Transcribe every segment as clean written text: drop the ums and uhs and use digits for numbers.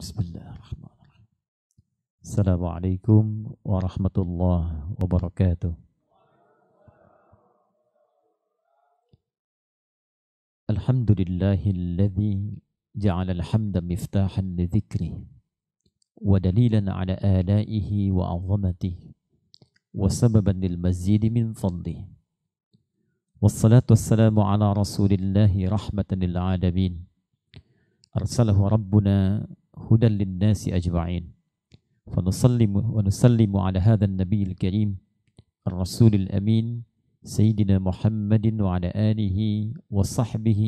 Bismillahirrahmanirrahim. Assalamualaikum warahmatullahi wabarakatuh. Alhamdulillahilladzi ja'ala alhamda miftahan lidzikri wa dalilan ala alaihi wa 'azamatihi wa sababan lil mazidi min fadlihi. Wassalatu wassalamu ala rasulillahi rahmatan lil alamin. Arsalahu rabbuna hudan lin nasi ajma'in. ونسلم على هذا النبي الكريم الرسول الأمين سيدنا محمد وعلى آله وصحبه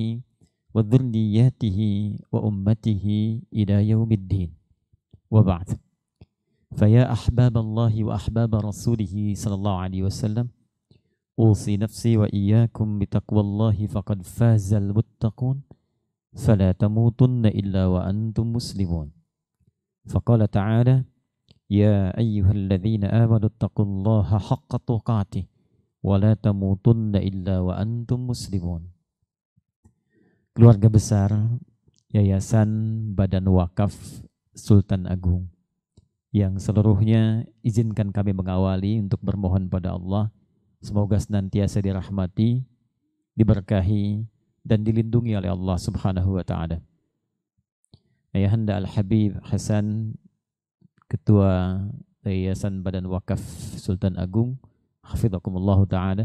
وذرياته وأمته إلى يوم الدين وبعد. فيا أحباب الله وأحباب رسوله صلى الله عليه وسلم أوصي نفسي وإياكم بتقوى الله فقد فاز المتقون فلا تموتن إلا وأنتم مسلمون. فقال تعالى: يا أيها الذين آمنوا اتقوا الله حق تقاته ولا تموتن إلا وأنتم مسلمون. Keluarga besar Yayasan Badan Wakaf Sultan Agung yang seluruhnya izinkan kami mengawali untuk bermohon pada Allah semoga senantiasa dirahmati, diberkahi dan dilindungi oleh Allah Subhanahu wa taala. Ayahanda Al-Habib Hasan, Ketua Yayasan Badan Wakaf Sultan Agung, hafidhakumullah ta'ala,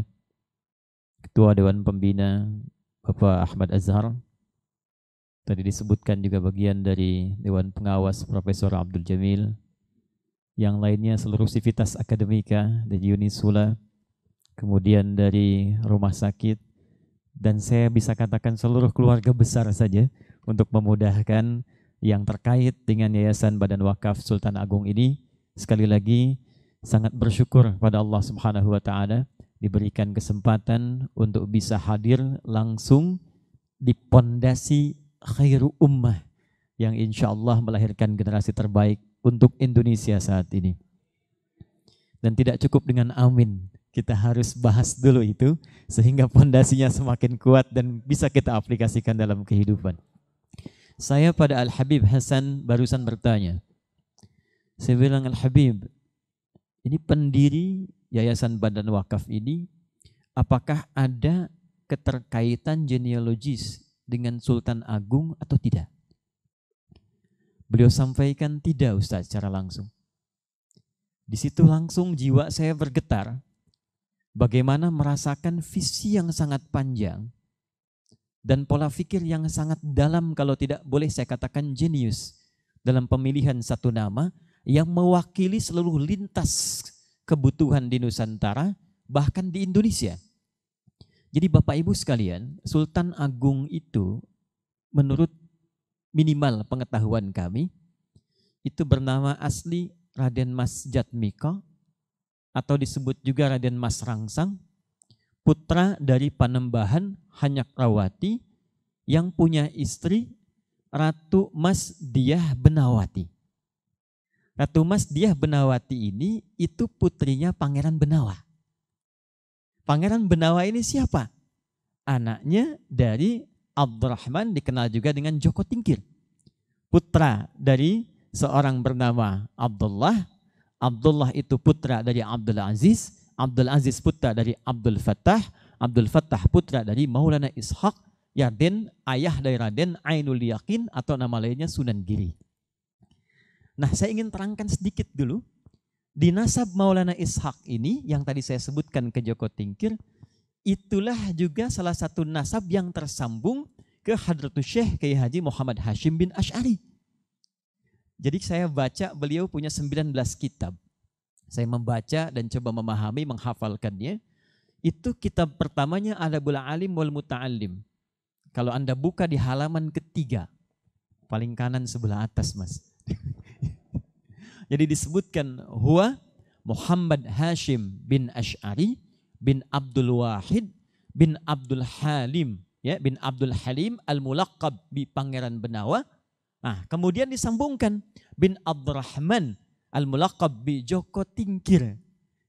Ketua Dewan Pembina Bapak Ahmad Azhar, tadi disebutkan juga bagian dari Dewan Pengawas Profesor Abdul Jamil, yang lainnya seluruh sivitas akademika dari Unisula, kemudian dari rumah sakit, dan saya bisa katakan seluruh keluarga besar saja untuk memudahkan yang terkait dengan Yayasan Badan Wakaf Sultan Agung ini. Sekali lagi sangat bersyukur pada Allah Subhanahu wa taala diberikan kesempatan untuk bisa hadir langsung di pondasi Khairu Ummah yang insya Allah melahirkan generasi terbaik untuk Indonesia saat ini. Dan tidak cukup dengan amin, kita harus bahas dulu itu sehingga pondasinya semakin kuat dan bisa kita aplikasikan dalam kehidupan. Saya pada Al-Habib Hasan barusan bertanya. Saya bilang, Al-Habib, ini pendiri Yayasan Badan Wakaf ini, apakah ada keterkaitan genealogis dengan Sultan Agung atau tidak? Beliau sampaikan tidak, Ustaz, secara langsung. Di situ langsung jiwa saya bergetar. Bagaimana merasakan visi yang sangat panjang dan pola pikir yang sangat dalam, kalau tidak boleh saya katakan jenius, dalam pemilihan satu nama yang mewakili seluruh lintas kebutuhan di Nusantara, bahkan di Indonesia. Jadi Bapak Ibu sekalian, Sultan Agung itu menurut minimal pengetahuan kami, itu bernama asli Raden Mas Jatmiko, atau disebut juga Raden Mas Rangsang, putra dari Panembahan Hanyakrawati yang punya istri Ratu Mas Diah Benawati. Ratu Mas Diah Benawati ini itu putrinya Pangeran Benawa. Pangeran Benawa ini siapa? Anaknya dari Abdurrahman, dikenal juga dengan Joko Tingkir. Putra dari seorang bernama Abdullah. Abdullah itu putra dari Abdul Aziz. Abdul Aziz putra dari Abdul Fattah. Abdul Fattah putra dari Maulana Ishaq. Raden, ayah dari Raden Ainul Yakin atau nama lainnya Sunan Giri. Nah, saya ingin terangkan sedikit dulu. Di nasab Maulana Ishaq ini yang tadi saya sebutkan ke Joko Tingkir, itulah juga salah satu nasab yang tersambung ke Hadratus Syekh Kiai Haji Muhammad Hashim bin Asy'ari. Jadi saya baca beliau punya 19 kitab. Saya membaca dan coba memahami, menghafalkannya. Itu kitab pertamanya Adabul Alim wal Muta'allim. Kalau Anda buka di halaman ketiga, paling kanan sebelah atas, Mas. Jadi disebutkan huwa Muhammad Hashim bin Asy'ari bin Abdul Wahid bin Abdul Halim, ya, bin Abdul Halim al-Mulaqab bi Pangeran Benawa. Nah, kemudian disambungkan bin Abdurrahman al-Mulaqab bi Joko Tingkir.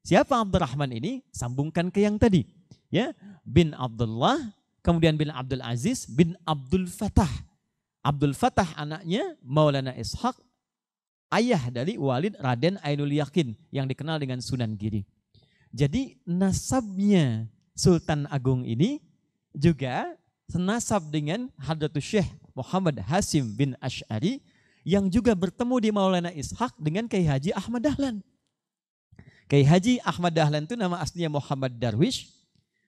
Siapa Abdurrahman ini? Sambungkan ke yang tadi, ya, bin Abdullah, kemudian bin Abdul Aziz bin Abdul Fattah. Abdul Fattah anaknya Maulana Ishaq, ayah dari Walid Raden Ainul Yakin yang dikenal dengan Sunan Giri. Jadi nasabnya Sultan Agung ini juga senasab dengan Hadratus Syekh Muhammad Hasim bin Asy'ari yang juga bertemu di Maulana Ishaq dengan Kiai Haji Ahmad Dahlan. Kiai Haji Ahmad Dahlan itu nama aslinya Muhammad Darwish.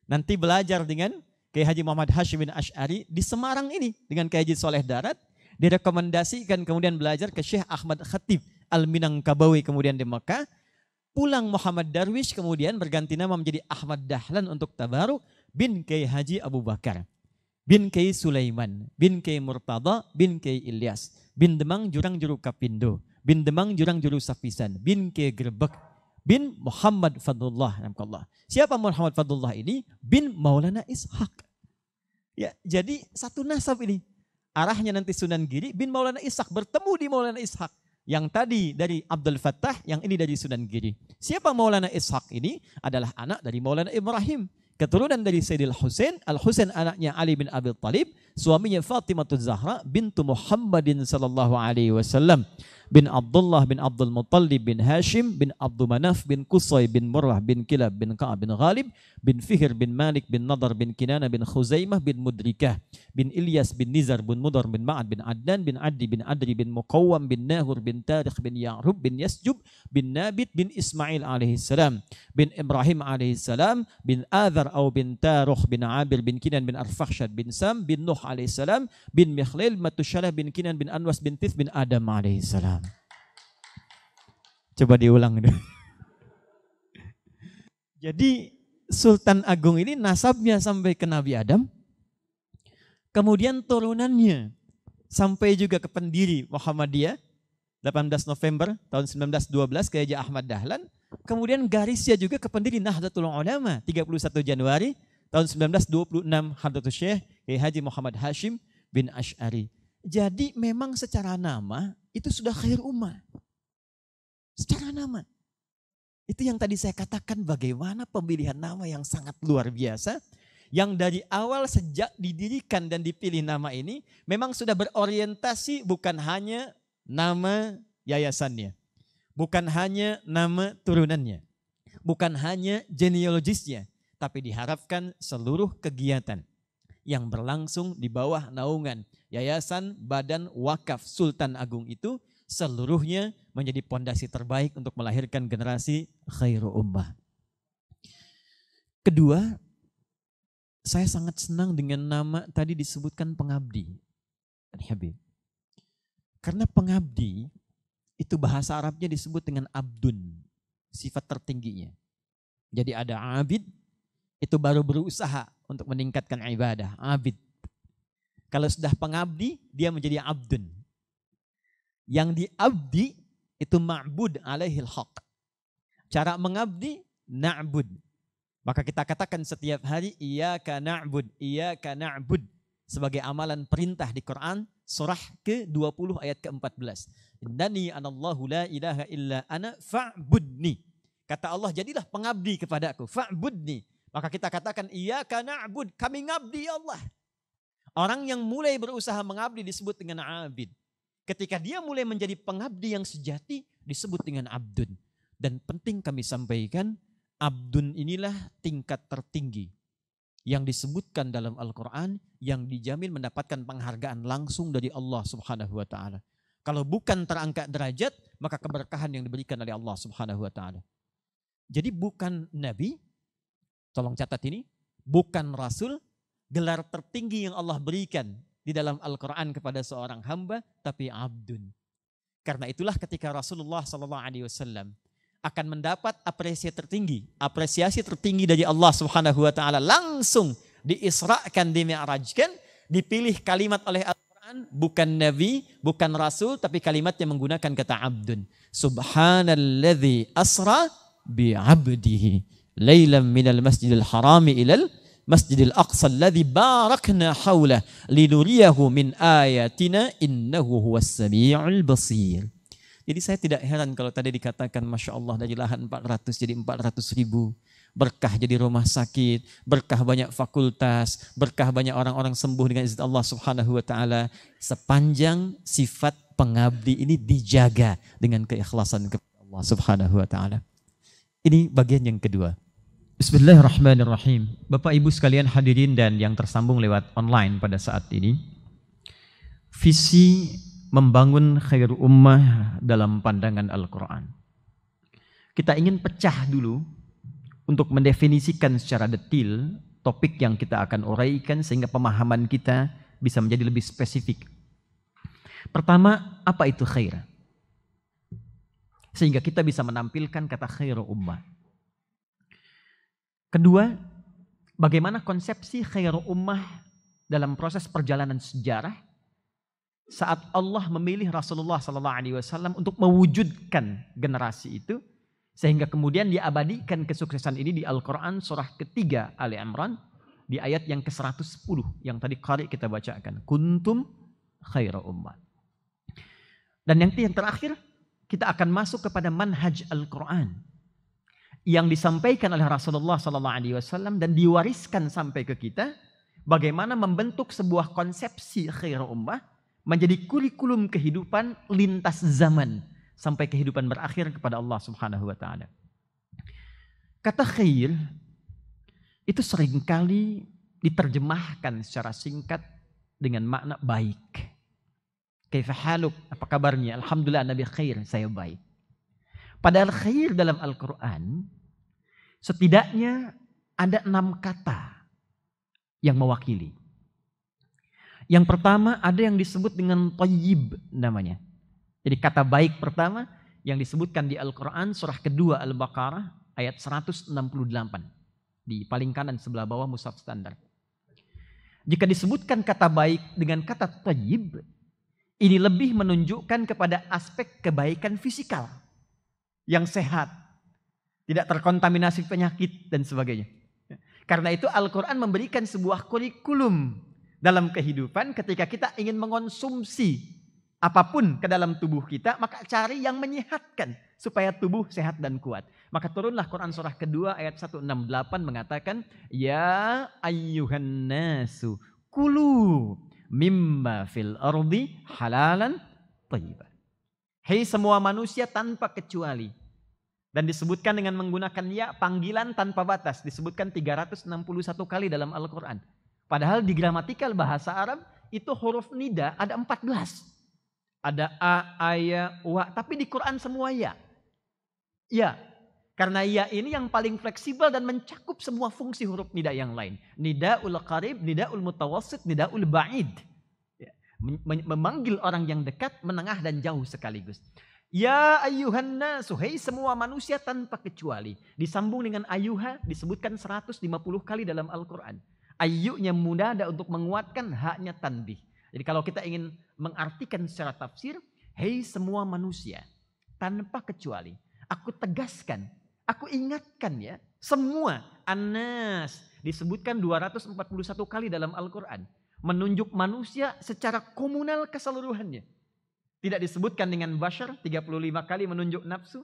Nanti belajar dengan Kiai Haji Muhammad Hasyim bin Asy'ari di Semarang ini dengan Kiai Haji Soleh Darat. Direkomendasikan kemudian belajar ke Syekh Ahmad Khatib Al-Minangkabawi kemudian di Mekah. Pulang Muhammad Darwish kemudian berganti nama menjadi Ahmad Dahlan untuk tabaruk bin Kiai Haji Abu Bakar, bin Kiai Sulaiman, bin Kiai Murtada, bin Kiai Ilyas, bin Demang Jurang Juru Kapindo, bin Demang Jurang Juru Sapisan, bin Kiai Grebek, bin Muhammad Fadlullah. Siapa Muhammad Fadlullah ini? Bin Maulana Ishaq. Ya, jadi satu nasab ini. Arahnya nanti Sunan Giri bin Maulana Ishaq bertemu di Maulana Ishaq. Yang tadi dari Abdul Fattah, yang ini dari Sunan Giri. Siapa Maulana Ishaq ini? Adalah anak dari Maulana Ibrahim. Keturunan dari Sayyidil Husain. Al-Husain anaknya Ali bin Abi Thalib. Suaminya Fatimah Zahra bintu Muhammadin sallallahu alaihi wasallam. Bin Abdullah bin Abdul Muttalib bin Hashim bin Abdul Manaf bin Qusay bin Murrah bin Kilab bin Ka'ab bin Ghalib bin Fihr bin Malik bin Nadar bin Kinana bin Khuzaimah bin Mudrikah bin Ilyas bin Nizar bin Mudar bin Ma'ad bin Adnan bin Adi bin Adri bin Muqawwam bin Nahur bin Tarikh bin Ya'rub bin Yasjub bin Nabit bin Ismail alaihissalam bin Ibrahim alaihissalam bin Adhar atau bin Taruh bin Abir bin Kinan bin Arfakhshad bin Sam bin Nuh alaihissalam bin Mikhlil Matushalah bin Kinan bin Anwas bin Tith bin Adam alaihissalam. Coba diulang deh. Jadi Sultan Agung ini nasabnya sampai ke Nabi Adam. Kemudian turunannya sampai juga ke pendiri Muhammadiyah 18 November tahun 1912 Kiai Haji Ahmad Dahlan. Kemudian garisnya juga ke pendiri Nahdlatul Ulama 31 Januari tahun 1926 Hadratus Syekh Kiai Haji Muhammad Hasyim bin Asy'ari. Jadi memang secara nama itu sudah khair ummah. Secara nama. Itu yang tadi saya katakan bagaimana pemilihan nama yang sangat luar biasa. Yang dari awal sejak didirikan dan dipilih nama ini memang sudah berorientasi bukan hanya nama yayasannya. Bukan hanya nama turunannya. Bukan hanya genealogisnya. Tapi diharapkan seluruh kegiatan yang berlangsung di bawah naungan Yayasan Badan Wakaf Sultan Agung itu seluruhnya menjadi pondasi terbaik untuk melahirkan generasi khairu ummah. Kedua, saya sangat senang dengan nama tadi disebutkan pengabdi. Habib. Karena pengabdi itu bahasa Arabnya disebut dengan abdun, sifat tertingginya. Jadi ada abid, itu baru berusaha untuk meningkatkan ibadah, abid. Kalau sudah pengabdi, dia menjadi abdun. Yang diabdi itu ma'bud alaihil haq. Cara mengabdi na'bud. Maka kita katakan setiap hari iyyaka na'bud sebagai amalan perintah di Quran surah ke-20 ayat ke-14. Innani anallahu la ilaha illa ana fa'budni. Kata Allah, jadilah pengabdi kepadaku, fa'budni. Maka kita katakan iyyaka na'bud, kami ngabdi ya Allah. Orang yang mulai berusaha mengabdi disebut dengan abid. Ketika dia mulai menjadi pengabdi yang sejati disebut dengan abdun. Dan penting kami sampaikan, abdun inilah tingkat tertinggi yang disebutkan dalam Al-Quran yang dijamin mendapatkan penghargaan langsung dari Allah Subhanahu wa ta'ala. Kalau bukan terangkat derajat, maka keberkahan yang diberikan oleh Allah Subhanahu wa ta'ala. Jadi bukan nabi, tolong catat ini, bukan rasul, gelar tertinggi yang Allah berikan di dalam Al-Quran kepada seorang hamba, tapi abdun. Karena itulah ketika Rasulullah SAW akan mendapat apresiasi tertinggi dari Allah Subhanahu wa ta'ala, langsung diisrakan, dimi'rajkan, dipilih kalimat oleh Al-Quran, bukan nabi, bukan rasul, tapi kalimatnya menggunakan kata abdun. Subhanalladzi asra bi'abdihi laylan minal masjidil harami ilal Masjidil Aqsa alladzi barakna haulah linuriyahu min ayatina innahu huwas samiul basir. Jadi saya tidak heran kalau tadi dikatakan Masya Allah dari lahan 400 jadi 400.000. Berkah jadi rumah sakit, berkah banyak fakultas, berkah banyak orang-orang sembuh dengan izin Allah Subhanahu wa taala, sepanjang sifat pengabdi ini dijaga dengan keikhlasan kepada Allah Subhanahu wa taala. Ini bagian yang kedua. Bismillahirrahmanirrahim. Bapak Ibu sekalian hadirin dan yang tersambung lewat online pada saat ini. Visi membangun khair ummah dalam pandangan Al-Quran. Kita ingin pecah dulu untuk mendefinisikan secara detail topik yang kita akan uraikan sehingga pemahaman kita bisa menjadi lebih spesifik. Pertama, apa itu khair? Sehingga kita bisa menampilkan kata khair ummah. Kedua, bagaimana konsepsi khair ummah dalam proses perjalanan sejarah saat Allah memilih Rasulullah SAW untuk mewujudkan generasi itu, sehingga kemudian diabadikan kesuksesan ini di Al-Quran surah ketiga Ali Imran di ayat yang ke-110 yang tadi qari kita bacakan. Kuntum khaira ummah. Dan yang terakhir, kita akan masuk kepada manhaj Al-Quran yang disampaikan oleh Rasulullah SAW dan diwariskan sampai ke kita, bagaimana membentuk sebuah konsepsi khaira ummah menjadi kurikulum kehidupan lintas zaman sampai kehidupan berakhir kepada Allah Subhanahu wa taala. Kata khair itu seringkali diterjemahkan secara singkat dengan makna baik. Kaifa haluk? Apa kabarnya? Alhamdulillah Nabi khair, saya baik. Padahal khair dalam Al-Quran setidaknya ada 6 kata yang mewakili. Yang pertama ada yang disebut dengan thayyib namanya. Jadi kata baik pertama yang disebutkan di Al-Quran surah kedua Al-Baqarah ayat 168. Di paling kanan sebelah bawah mushaf standar. Jika disebutkan kata baik dengan kata thayyib, ini lebih menunjukkan kepada aspek kebaikan fisikal yang sehat, tidak terkontaminasi penyakit dan sebagainya. Karena itu Al-Quran memberikan sebuah kurikulum dalam kehidupan ketika kita ingin mengonsumsi apapun ke dalam tubuh kita, maka cari yang menyehatkan supaya tubuh sehat dan kuat. Maka turunlah Quran surah kedua ayat 168 mengatakan, Ya ayyuhan nasu kulu mimma fil ardi halalan thayyiban. Hei semua manusia tanpa kecuali. Dan disebutkan dengan menggunakan ya, panggilan tanpa batas. Disebutkan 361 kali dalam Al-Quran. Padahal di gramatikal bahasa Arab itu huruf nida ada 14. Ada a, ya, wa, tapi di Quran semua ya. Ya, karena ya ini yang paling fleksibel dan mencakup semua fungsi huruf nida yang lain. Nidaul qarib, nidaul mutawassit, nidaul ba'id. Ya, memanggil orang yang dekat, menengah dan jauh sekaligus. Ya ayyuhan nasu, hei semua manusia tanpa kecuali. Disambung dengan ayyuha disebutkan 150 kali dalam Al-Quran. Ayyunya munada untuk menguatkan, haknya tanbih. Jadi kalau kita ingin mengartikan secara tafsir, hei semua manusia tanpa kecuali. Aku tegaskan, aku ingatkan ya, semua anas disebutkan 241 kali dalam Al-Quran. Menunjuk manusia secara komunal keseluruhannya. Tidak disebutkan dengan bashar, 35 kali menunjuk nafsu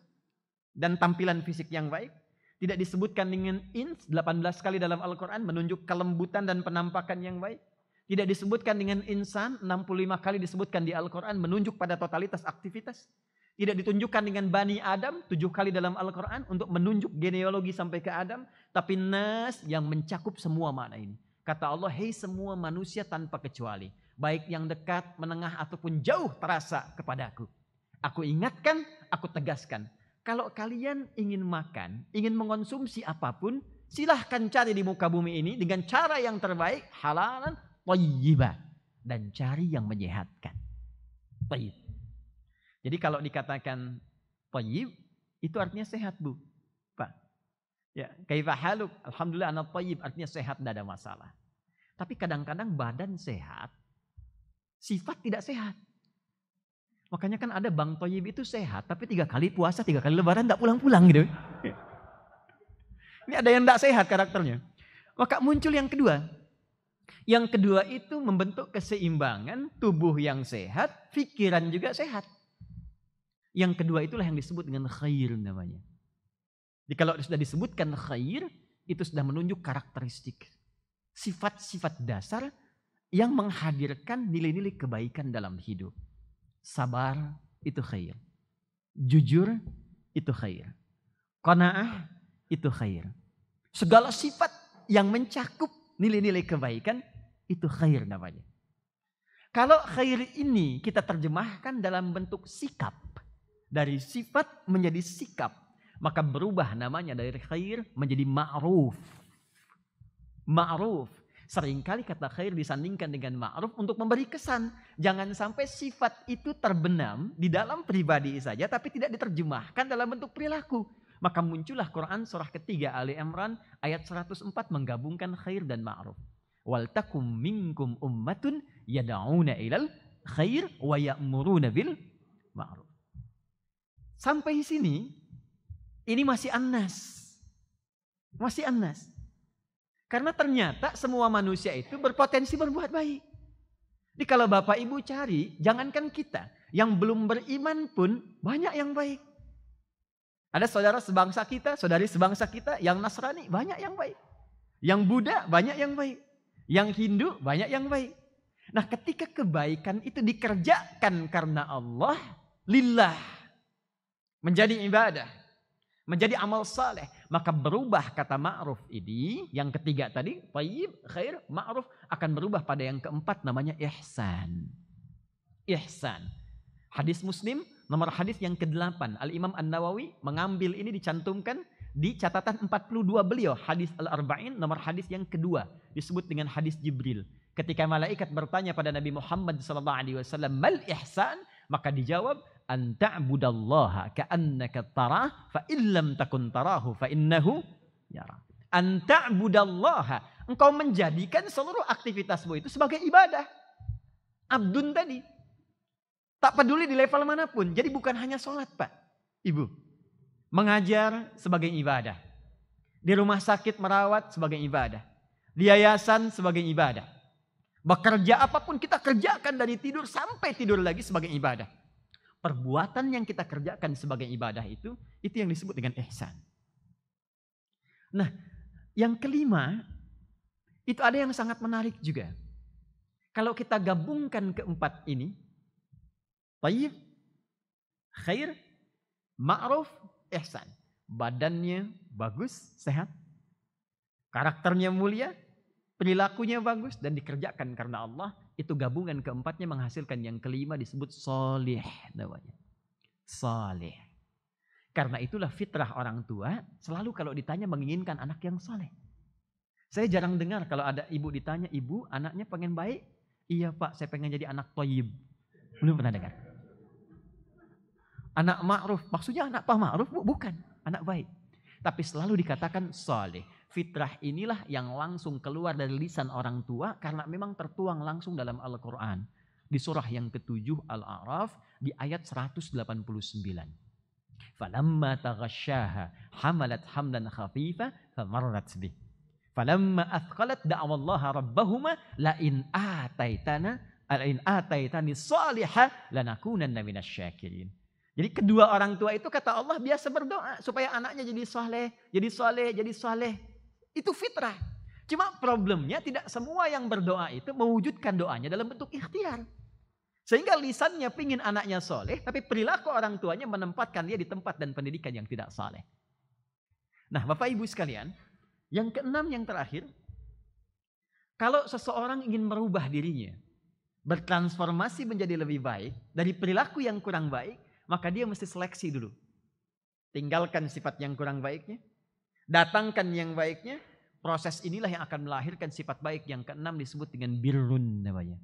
dan tampilan fisik yang baik. Tidak disebutkan dengan ins, 18 kali dalam Al-Quran menunjuk kelembutan dan penampakan yang baik. Tidak disebutkan dengan insan, 65 kali disebutkan di Al-Quran menunjuk pada totalitas aktivitas. Tidak ditunjukkan dengan Bani Adam, 7 kali dalam Al-Quran untuk menunjuk genealogi sampai ke Adam. Tapi nas yang mencakup semua makna ini. Kata Allah, hei semua manusia tanpa kecuali. Baik yang dekat, menengah ataupun jauh terasa kepadaku. Aku ingatkan, aku tegaskan. Kalau kalian ingin makan, ingin mengonsumsi apapun, silahkan cari di muka bumi ini dengan cara yang terbaik, halalan, thayyibah, dan cari yang menyehatkan. Thayyib. Jadi kalau dikatakan thayyib, itu artinya sehat, Bu. Pak. Ya, kaifa haluk? Alhamdulillah ana thayyib, artinya sehat, tidak ada masalah. Tapi kadang-kadang badan sehat, sifat tidak sehat. Makanya kan ada Bang Thayyib itu sehat, tapi 3 kali puasa, 3 kali lebaran tidak pulang-pulang gitu. Ini ada yang tidak sehat karakternya. Maka muncul yang kedua. Yang kedua itu membentuk keseimbangan tubuh yang sehat, pikiran juga sehat. Yang kedua itulah yang disebut dengan khair namanya. Jadi kalau sudah disebutkan khair, itu sudah menunjuk karakteristik. Sifat-sifat dasar yang menghadirkan nilai-nilai kebaikan dalam hidup. Sabar itu khair. Jujur itu khair. Qanaah itu khair. Segala sifat yang mencakup nilai-nilai kebaikan itu khair namanya. Kalau khair ini kita terjemahkan dalam bentuk sikap. Dari sifat menjadi sikap. Maka berubah namanya dari khair menjadi ma'ruf. Ma'ruf. Seringkali kata khair disandingkan dengan ma'ruf untuk memberi kesan. Jangan sampai sifat itu terbenam di dalam pribadi saja tapi tidak diterjemahkan dalam bentuk perilaku. Maka muncullah Quran surah ketiga Ali Imran ayat 104 menggabungkan khair dan ma'ruf. Wal takum minkum ummatun yad'una ilal khair wa ya'muruna bil ma'ruf. Sampai sini ini masih annas. Masih annas. Karena ternyata semua manusia itu berpotensi berbuat baik. Jadi kalau Bapak Ibu cari, jangankan kita, yang belum beriman pun banyak yang baik. Ada saudara sebangsa kita, saudari sebangsa kita, yang Nasrani banyak yang baik. Yang Buddha banyak yang baik. Yang Hindu banyak yang baik. Nah ketika kebaikan itu dikerjakan karena Allah, lillah, menjadi ibadah. Menjadi amal saleh, maka berubah kata ma'ruf ini, yang ketiga tadi, thayyib, khair, ma'ruf, akan berubah pada yang keempat namanya ihsan. Ihsan. Hadis Muslim, nomor hadis yang ke-8, Al-Imam An-Nawawi mengambil ini dicantumkan di catatan 42 beliau, hadis Al-Arba'in, nomor hadis yang kedua, disebut dengan hadis Jibril. Ketika malaikat bertanya pada Nabi Muhammad SAW, mal ihsan? Maka dijawab, an ta'budallaha ka'annaka tarah fa illam takun tarahu fa innahu yara. An ta'budallaha, engkau menjadikan seluruh aktivitasmu itu sebagai ibadah. Abdun tadi. Tak peduli di level manapun. Jadi bukan hanya sholat Pak, Ibu. Mengajar sebagai ibadah. Di rumah sakit merawat sebagai ibadah. Di yayasan sebagai ibadah. Bekerja apapun kita kerjakan dari tidur sampai tidur lagi sebagai ibadah. Perbuatan yang kita kerjakan sebagai ibadah itu yang disebut dengan ihsan. Nah, yang kelima, itu ada yang sangat menarik juga. Kalau kita gabungkan keempat ini, thayyib, khair, ma'ruf, ihsan. Badannya bagus, sehat. Karakternya mulia, perilakunya bagus dan dikerjakan karena Allah, itu gabungan keempatnya menghasilkan yang kelima disebut soleh namanya. Soleh. Karena itulah fitrah orang tua selalu kalau ditanya menginginkan anak yang soleh. Saya jarang dengar kalau ada ibu ditanya, ibu anaknya pengen baik? Iya Pak, saya pengen jadi anak thayyib. Belum pernah dengar. Anak ma'ruf, maksudnya anak Pak Ma'ruf? Bukan, anak baik. Tapi selalu dikatakan soleh. Fitrah inilah yang langsung keluar dari lisan orang tua karena memang tertuang langsung dalam Al-Quran. Di surah yang ke-7 Al-A'raf di ayat 189. Falamma taghasyaha hamalat hamlan khafifa famarrat bih. Falamma athqalat da'awallaha rabbahuma la'in ataitani salihah lanakunanna minasyakirin. Jadi kedua orang tua itu kata Allah biasa berdoa supaya anaknya jadi soleh, jadi soleh, jadi soleh. Itu fitrah. Cuma problemnya tidak semua yang berdoa itu mewujudkan doanya dalam bentuk ikhtiar. Sehingga lisannya pingin anaknya soleh, tapi perilaku orang tuanya menempatkan dia di tempat dan pendidikan yang tidak soleh. Nah Bapak Ibu sekalian, yang keenam yang terakhir, kalau seseorang ingin merubah dirinya, bertransformasi menjadi lebih baik, dari perilaku yang kurang baik, maka dia mesti seleksi dulu. Tinggalkan sifat yang kurang baiknya. Datangkan yang baiknya, proses inilah yang akan melahirkan sifat baik yang keenam disebut dengan birrun namanya.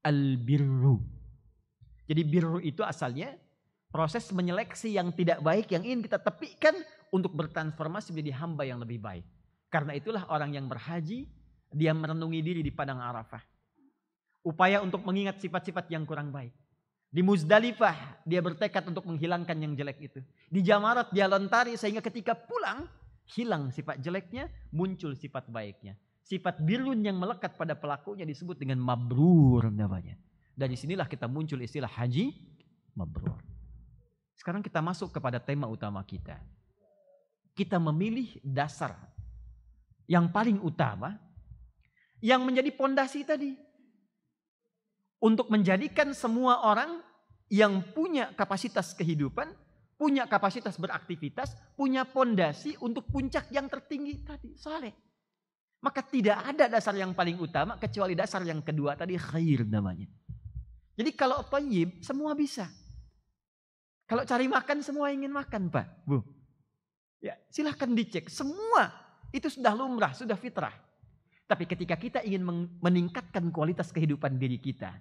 Al-birru. Jadi birru itu asalnya proses menyeleksi yang tidak baik yang ingin kita tepikan untuk bertransformasi menjadi hamba yang lebih baik. Karena itulah orang yang berhaji, dia merenungi diri di padang Arafah. Upaya untuk mengingat sifat-sifat yang kurang baik. Di Muzdalifah dia bertekad untuk menghilangkan yang jelek itu. Di Jamarat dia lontari sehingga ketika pulang, hilang sifat jeleknya, muncul sifat baiknya. Sifat birrun yang melekat pada pelakunya disebut dengan mabrur namanya. Dari sinilah kita muncul istilah haji mabrur. Sekarang kita masuk kepada tema utama kita. Kita memilih dasar yang paling utama, yang menjadi pondasi tadi. Untuk menjadikan semua orang yang punya kapasitas kehidupan, punya kapasitas beraktivitas, punya pondasi untuk puncak yang tertinggi tadi, saleh. Maka tidak ada dasar yang paling utama kecuali dasar yang kedua tadi, khair namanya. Jadi kalau thayyib semua bisa. Kalau cari makan semua ingin makan, Pak, Bu. Ya, silahkan dicek. Semua itu sudah lumrah, sudah fitrah. Tapi ketika kita ingin meningkatkan kualitas kehidupan diri kita,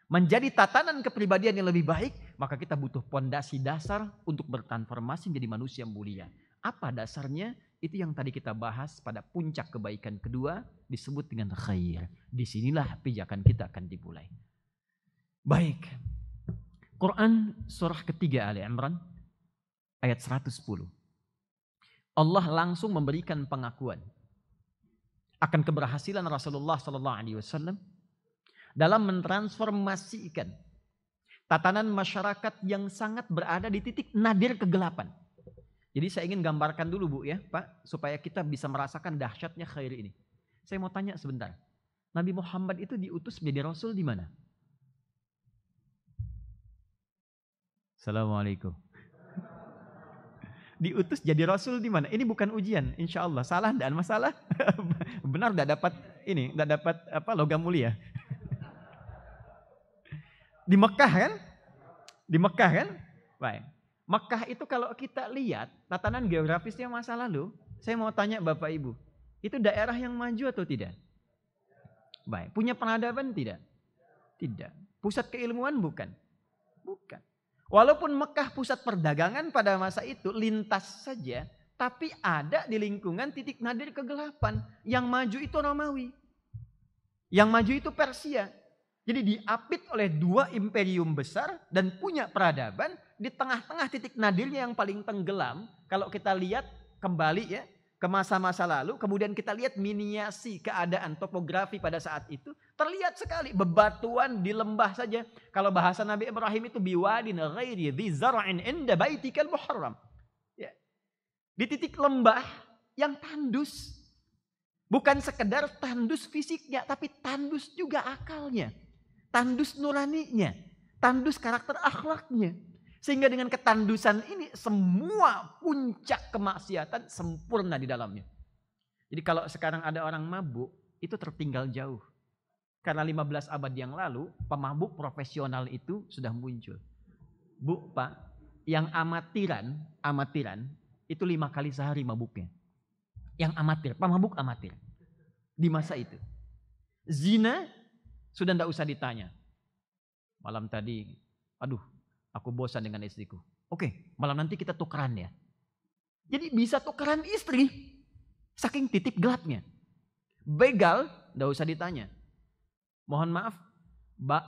menjadi tatanan kepribadian yang lebih baik, maka kita butuh pondasi dasar untuk bertransformasi menjadi manusia mulia. Apa dasarnya? Itu yang tadi kita bahas pada puncak kebaikan kedua disebut dengan khair. Disinilah pijakan kita akan dimulai. Baik. Quran surah ketiga Ali Imran ayat 110. Allah langsung memberikan pengakuan akan keberhasilan Rasulullah SAW dalam mentransformasikan tatanan masyarakat yang sangat berada di titik nadir kegelapan. Jadi saya ingin gambarkan dulu Bu ya Pak, supaya kita bisa merasakan dahsyatnya khair ini. Saya mau tanya sebentar, Nabi Muhammad itu diutus menjadi Rasul di mana? Assalamualaikum. Diutus jadi Rasul di mana? Ini bukan ujian, insya Allah. Salah dan masalah? Benar tidak dapat ini, tidak dapat apa logam mulia. Di Mekah kan? Di Mekah kan? Baik. Mekah itu kalau kita lihat tatanan geografisnya masa lalu, saya mau tanya Bapak Ibu, itu daerah yang maju atau tidak? Baik. Punya peradaban tidak? Tidak. Pusat keilmuan bukan? Bukan. Walaupun Mekah pusat perdagangan pada masa itu lintas saja, tapi ada di lingkungan titik nadir kegelapan. Yang maju itu Romawi. Yang maju itu Persia. Jadi diapit oleh dua imperium besar dan punya peradaban di tengah-tengah titik nadirnya yang paling tenggelam. Kalau kita lihat kembali ya ke masa-masa lalu, kemudian kita lihat miniasi keadaan topografi pada saat itu, terlihat sekali bebatuan di lembah saja. Kalau bahasa Nabi Ibrahim itu biwadin ghairi dzi zar'in inda baitikal muharram. Ya. Di titik lembah yang tandus. Bukan sekedar tandus fisiknya, tapi tandus juga akalnya. Tandus nuraninya, tandus karakter akhlaknya. Sehingga dengan ketandusan ini semua puncak kemaksiatan sempurna di dalamnya. Jadi kalau sekarang ada orang mabuk, itu tertinggal jauh. Karena 15 abad yang lalu, pemabuk profesional itu sudah muncul. Bu, Pak, yang amatiran, itu 5 kali sehari mabuknya. Yang amatir, pemabuk amatir. Di masa itu. Zina, sudah tidak usah ditanya. Malam tadi, aduh, aku bosan dengan istriku. Oke, malam nanti kita tukeran ya. Jadi bisa tukeran istri. Saking titik gelapnya. Begal, tidak usah ditanya. Mohon maaf,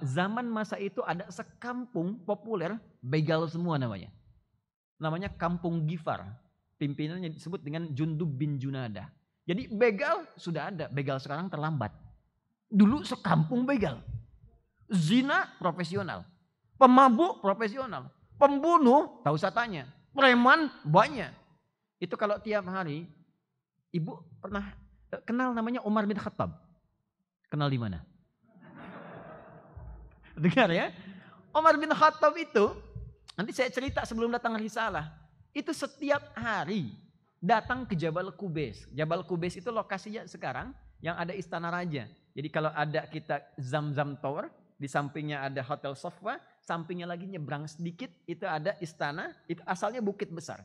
zaman masa itu ada sekampung populer, begal semua namanya. Namanya Kampung Gifar. Pimpinannya disebut dengan Jundub bin Junadah. Jadi begal sudah ada, begal sekarang terlambat. Dulu sekampung begal. Zina profesional. Pemabuk profesional. Pembunuh, tak usah tanya. Preman banyak. Itu kalau tiap hari, Ibu pernah kenal namanya Umar bin Khattab. Kenal di mana? Dengar ya. Umar bin Khattab itu, nanti saya cerita sebelum datang risalah. Itu setiap hari datang ke Jabal Qubais. Jabal Qubais itu lokasinya sekarang yang ada istana raja. Jadi kalau ada kita Zamzam Tower, di sampingnya ada Hotel Sofwa, sampingnya lagi nyebrang sedikit, itu ada istana, itu asalnya bukit besar.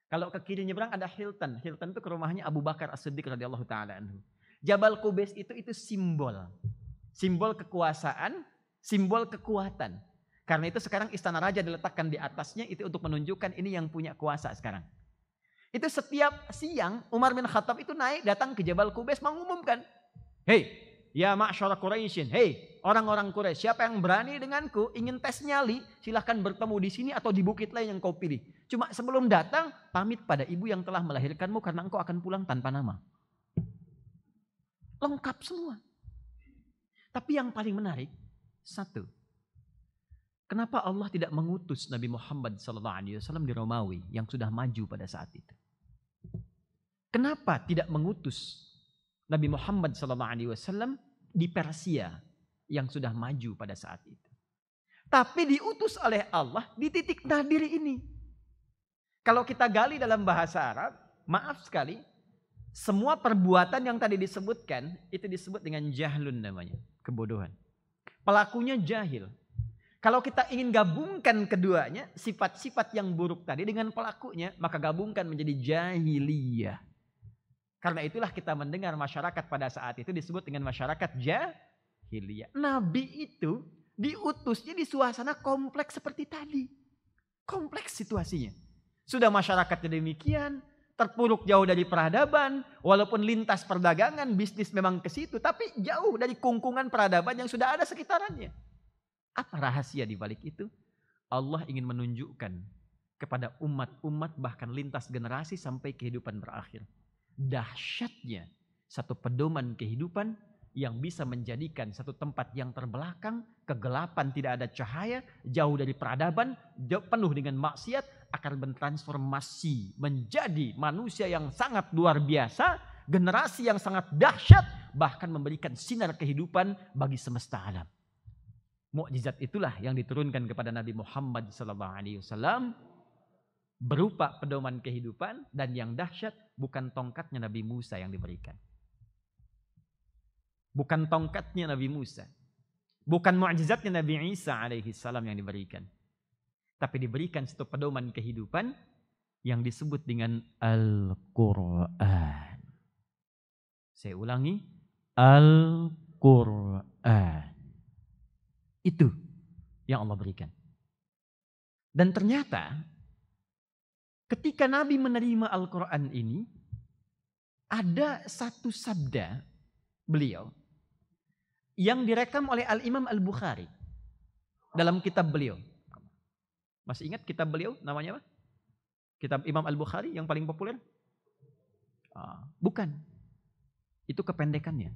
Kalau ke kiri nyebrang ada Hilton. Hilton itu ke rumahnya Abu Bakar As-Siddiq radhiyallahu ta'ala anhu. Jabal Qubais itu simbol. Simbol kekuasaan, simbol kekuatan. Karena itu sekarang istana raja diletakkan di atasnya, itu untuk menunjukkan ini yang punya kuasa sekarang. Itu setiap siang Umar bin Khattab itu naik datang ke Jabal Qubais mengumumkan, "Hei, ya ma'syara Quraisyin, hei orang-orang Quraisy, siapa yang berani denganku ingin tes nyali, silahkan bertemu di sini atau di bukit lain yang kau pilih. Cuma sebelum datang, pamit pada ibu yang telah melahirkanmu karena engkau akan pulang tanpa nama." Lengkap semua. Tapi yang paling menarik, satu. Kenapa Allah tidak mengutus Nabi Muhammad SAW di Romawi yang sudah maju pada saat itu? Kenapa tidak mengutus Nabi Muhammad SAW di Persia yang sudah maju pada saat itu? Tapi diutus oleh Allah di titik nadir ini. Kalau kita gali dalam bahasa Arab, maaf sekali, semua perbuatan yang tadi disebutkan, itu disebut dengan jahlun namanya, kebodohan. Pelakunya jahil. Kalau kita ingin gabungkan keduanya, sifat-sifat yang buruk tadi dengan pelakunya, maka gabungkan menjadi jahiliyah. Karena itulah kita mendengar masyarakat pada saat itu disebut dengan masyarakat jahiliyah. Nabi itu diutusnya di suasana kompleks seperti tadi. Kompleks situasinya. Sudah masyarakatnya demikian, terpuruk jauh dari peradaban, walaupun lintas perdagangan, bisnis memang ke situ, tapi jauh dari kungkungan peradaban yang sudah ada sekitarannya. Apa rahasia di balik itu? Allah ingin menunjukkan kepada umat-umat bahkan lintas generasi sampai kehidupan berakhir. Dahsyatnya satu pedoman kehidupan yang bisa menjadikan satu tempat yang terbelakang, kegelapan, tidak ada cahaya, jauh dari peradaban, penuh dengan maksiat, akan bertransformasi menjadi manusia yang sangat luar biasa, generasi yang sangat dahsyat, bahkan memberikan sinar kehidupan bagi semesta alam. Mukjizat itulah yang diturunkan kepada Nabi Muhammad SAW berupa pedoman kehidupan, dan yang dahsyat bukan tongkatnya Nabi Musa yang diberikan. Bukan tongkatnya Nabi Musa. Bukan mukjizatnya Nabi Isa alaihissalam yang diberikan. Tapi diberikan satu pedoman kehidupan yang disebut dengan Al-Quran. Saya ulangi, Al-Quran. Itu yang Allah berikan. Dan ternyata ketika Nabi menerima Al-Quran ini, ada satu sabda beliau yang direkam oleh Al-Imam Al-Bukhari dalam kitab beliau. Masih ingat kitab beliau namanya apa? Kitab Imam Al-Bukhari yang paling populer? Bukan. Itu kependekannya.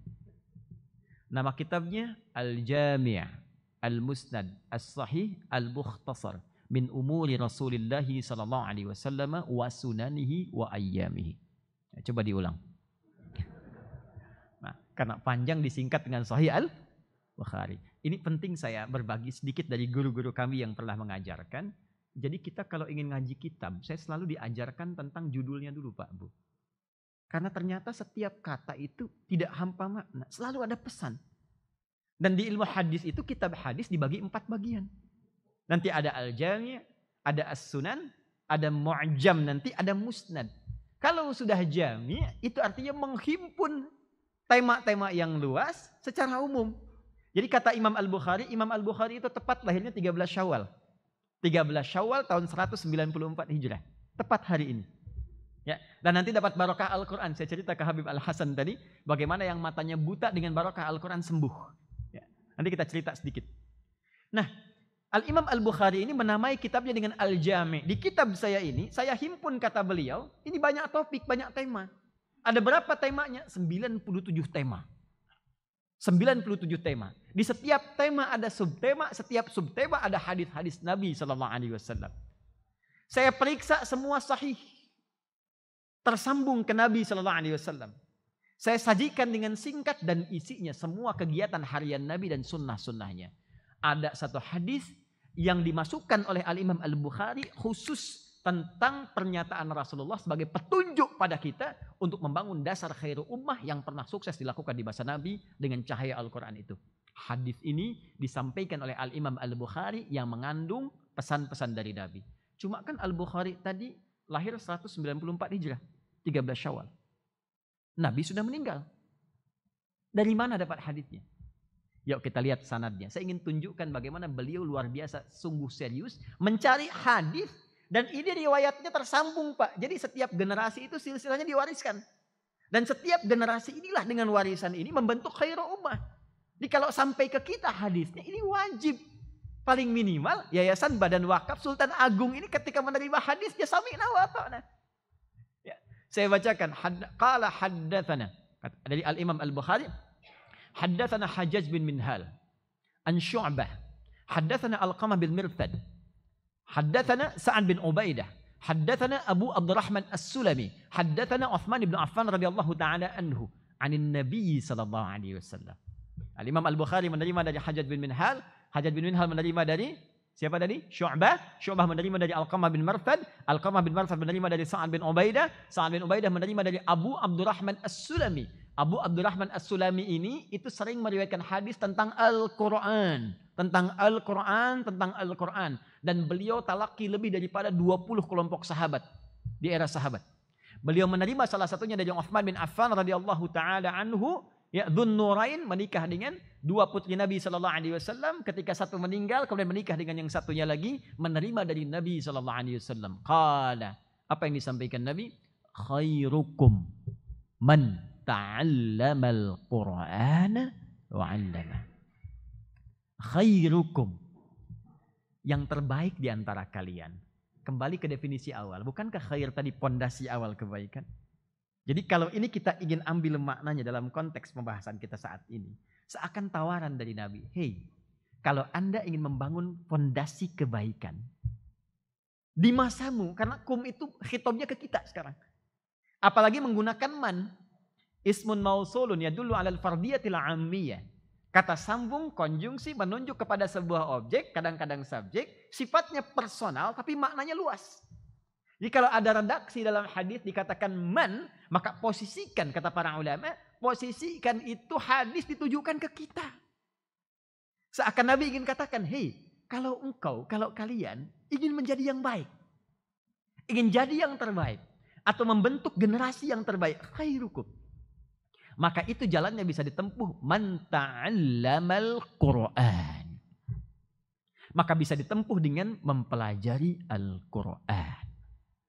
Nama kitabnya Al-Jami' Al-Musnad As-Sahih Al-Mukhtasar min umuri Rasulillah sallallahu alaihi wasallam wa sunanihi wa ayyamihi. Coba diulang. Nah, karena panjang disingkat dengan Sahih Al-Bukhari. Ini penting saya berbagi sedikit dari guru-guru kami yang telah mengajarkan. Jadi kita kalau ingin ngaji kitab, saya selalu diajarkan tentang judulnya dulu Pak Bu. Karena ternyata setiap kata itu tidak hampa makna, selalu ada pesan. Dan di ilmu hadis itu kitab hadis dibagi 4 bagian. Nanti ada Al-Jami', ada As-Sunan, ada Mu'jam, nanti ada Musnad. Kalau sudah Jami' itu artinya menghimpun tema-tema yang luas secara umum. Jadi kata Imam Al-Bukhari itu tepat lahirnya 13 Syawal. 13 Syawal tahun 194 Hijrah. Tepat hari ini. Ya, dan nanti dapat barokah Al-Quran. Saya cerita ke Habib Al-Hasan tadi, bagaimana yang matanya buta dengan barokah Al-Quran sembuh. Nanti kita cerita sedikit. Nah, Al-Imam Al-Bukhari ini menamai kitabnya dengan Al-Jami'. Di kitab saya ini, saya himpun kata beliau, ini banyak topik, banyak tema. Ada berapa temanya? 97 tema. 97 tema. Di setiap tema ada subtema, setiap subtema ada hadis-hadis Nabi SAW. Saya periksa semua sahih. Tersambung ke Nabi SAW. Saya sajikan dengan singkat dan isinya semua kegiatan harian Nabi dan sunnah-sunnahnya. Ada satu hadis yang dimasukkan oleh Al-Imam Al-Bukhari khusus tentang pernyataan Rasulullah sebagai petunjuk pada kita untuk membangun dasar khairu ummah yang pernah sukses dilakukan di masa Nabi dengan cahaya Al-Quran itu. Hadis ini disampaikan oleh Al-Imam Al-Bukhari yang mengandung pesan-pesan dari Nabi. Cuma kan Al-Bukhari tadi lahir 194 Hijrah, 13 Syawal. Nabi sudah meninggal. Dari mana dapat hadisnya? Yuk kita lihat sanadnya. Saya ingin tunjukkan bagaimana beliau luar biasa, sungguh serius mencari hadis, dan ini riwayatnya tersambung Pak. Jadi setiap generasi itu silsilahnya diwariskan. Dan setiap generasi inilah dengan warisan ini membentuk khairu ummah. Jadi kalau sampai ke kita hadisnya ini wajib. Paling minimal Yayasan Badan Wakaf Sultan Agung ini ketika menerima hadis dia sami'na wa ata'na. Saya bacakan, qala haddatsana dari Al-Imam Al-Bukhari, haddatsana Hajjaj bin Minhal an Syu'bah Haddatsana Alqamah bin Mirthad. Haddatsana Sa'ad bin Ubaidah. Haddatsana Abu Abdurrahman As-Sulami. Haddatsana Uthman bin Affan radhiyallahu taala anhu, 'anin Nabi sallallahu alaihi wasallam. Al-Imam Al-Bukhari menerima dari Hajjaj bin Minhal. Hajjaj bin Minhal menerima dari siapa tadi? Syu'bah. Syu'bah menerima dari Alqamah bin Marthad. Alqamah bin Marthad menerima dari Sa'ad bin Ubaidah. Sa'ad bin Ubaidah menerima dari Abu Abdurrahman As-Sulami. Abu Abdurrahman As-Sulami ini itu sering meriwayatkan hadis tentang Al-Quran. Tentang Al-Quran. Dan beliau talaki lebih daripada 20 kelompok sahabat di era sahabat. Beliau menerima salah satunya dari Uthman bin Affan radhiyallahu taala anhu, ya, Dzun Nurain, menikah dengan dua putri Nabi sallallahu alaihi wasallam. Ketika satu meninggal kemudian menikah dengan yang satunya lagi, menerima dari Nabi sallallahu alaihi wasallam. Qala, apa yang disampaikan Nabi? Khairukum man ta'allamal Qur'ana wa 'allama. Khairukum, yang terbaik di antara kalian. Kembali ke definisi awal. Bukankah khair tadi pondasi awal kebaikan? Jadi kalau ini kita ingin ambil maknanya dalam konteks pembahasan kita saat ini, seakan tawaran dari Nabi. Hei, kalau Anda ingin membangun pondasi kebaikan di masamu, karena kum itu khitabnya ke kita sekarang. Apalagi menggunakan man, ismun mausulun yadullu 'alal fardiyatil 'ammiyah. Kata sambung, konjungsi menunjuk kepada sebuah objek, kadang-kadang subjek, sifatnya personal tapi maknanya luas. Jadi kalau ada redaksi dalam hadis dikatakan man, maka posisikan, kata para ulama, posisikan itu hadis ditujukan ke kita. Seakan Nabi ingin katakan, hei, kalau kalian ingin menjadi yang baik, ingin jadi yang terbaik, atau membentuk generasi yang terbaik, khairukum, maka itu jalannya bisa ditempuh man ta'allamal Qur'an. Maka bisa ditempuh dengan mempelajari Al-Qur'an.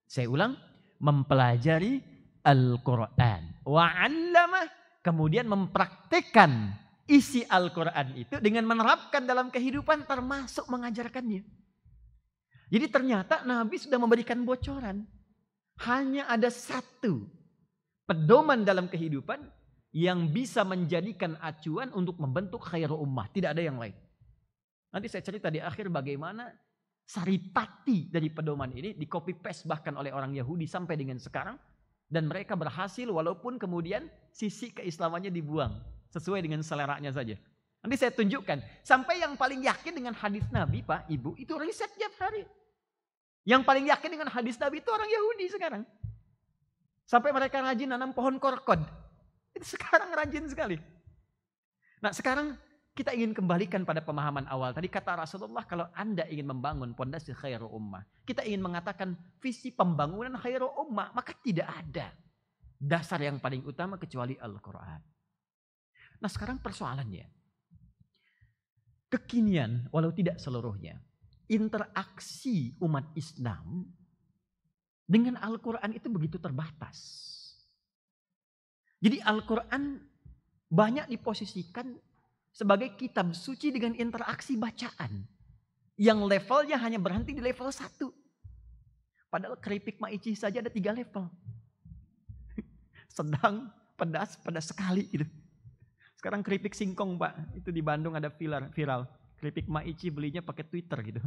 Saya ulang, mempelajari Al-Qur'an. Wa 'allama, kemudian mempraktekkan isi Al-Qur'an itu dengan menerapkan dalam kehidupan termasuk mengajarkannya. Jadi ternyata Nabi sudah memberikan bocoran. Hanya ada satu pedoman dalam kehidupan yang bisa menjadikan acuan untuk membentuk khairu ummah. Tidak ada yang lain. Nanti saya cerita di akhir bagaimana saripati dari pedoman ini di copy paste bahkan oleh orang Yahudi sampai dengan sekarang. Dan mereka berhasil walaupun kemudian sisi keislamannya dibuang. Sesuai dengan seleranya saja. Nanti saya tunjukkan. Sampai yang paling yakin dengan hadis Nabi, Pak, Ibu, itu riset tiap hari. Yang paling yakin dengan hadis Nabi itu orang Yahudi sekarang. Sampai mereka rajin nanam pohon korkod. Sekarang rajin sekali. Nah sekarang kita ingin kembalikan pada pemahaman awal. Tadi kata Rasulullah, kalau Anda ingin membangun pondasi khairu ummah, kita ingin mengatakan visi pembangunan khairu ummah, maka tidak ada dasar yang paling utama kecuali Al-Quran. Nah sekarang persoalannya, kekinian walau tidak seluruhnya, interaksi umat Islam dengan Al-Quran itu begitu terbatas. Jadi Al-Quran banyak diposisikan sebagai kitab suci dengan interaksi bacaan. Yang levelnya hanya berhenti di level 1. Padahal keripik maici saja ada 3 level. Sedang, pedas sekali gitu. Sekarang keripik singkong, Pak, itu di Bandung ada viral. Keripik maici belinya pakai Twitter gitu.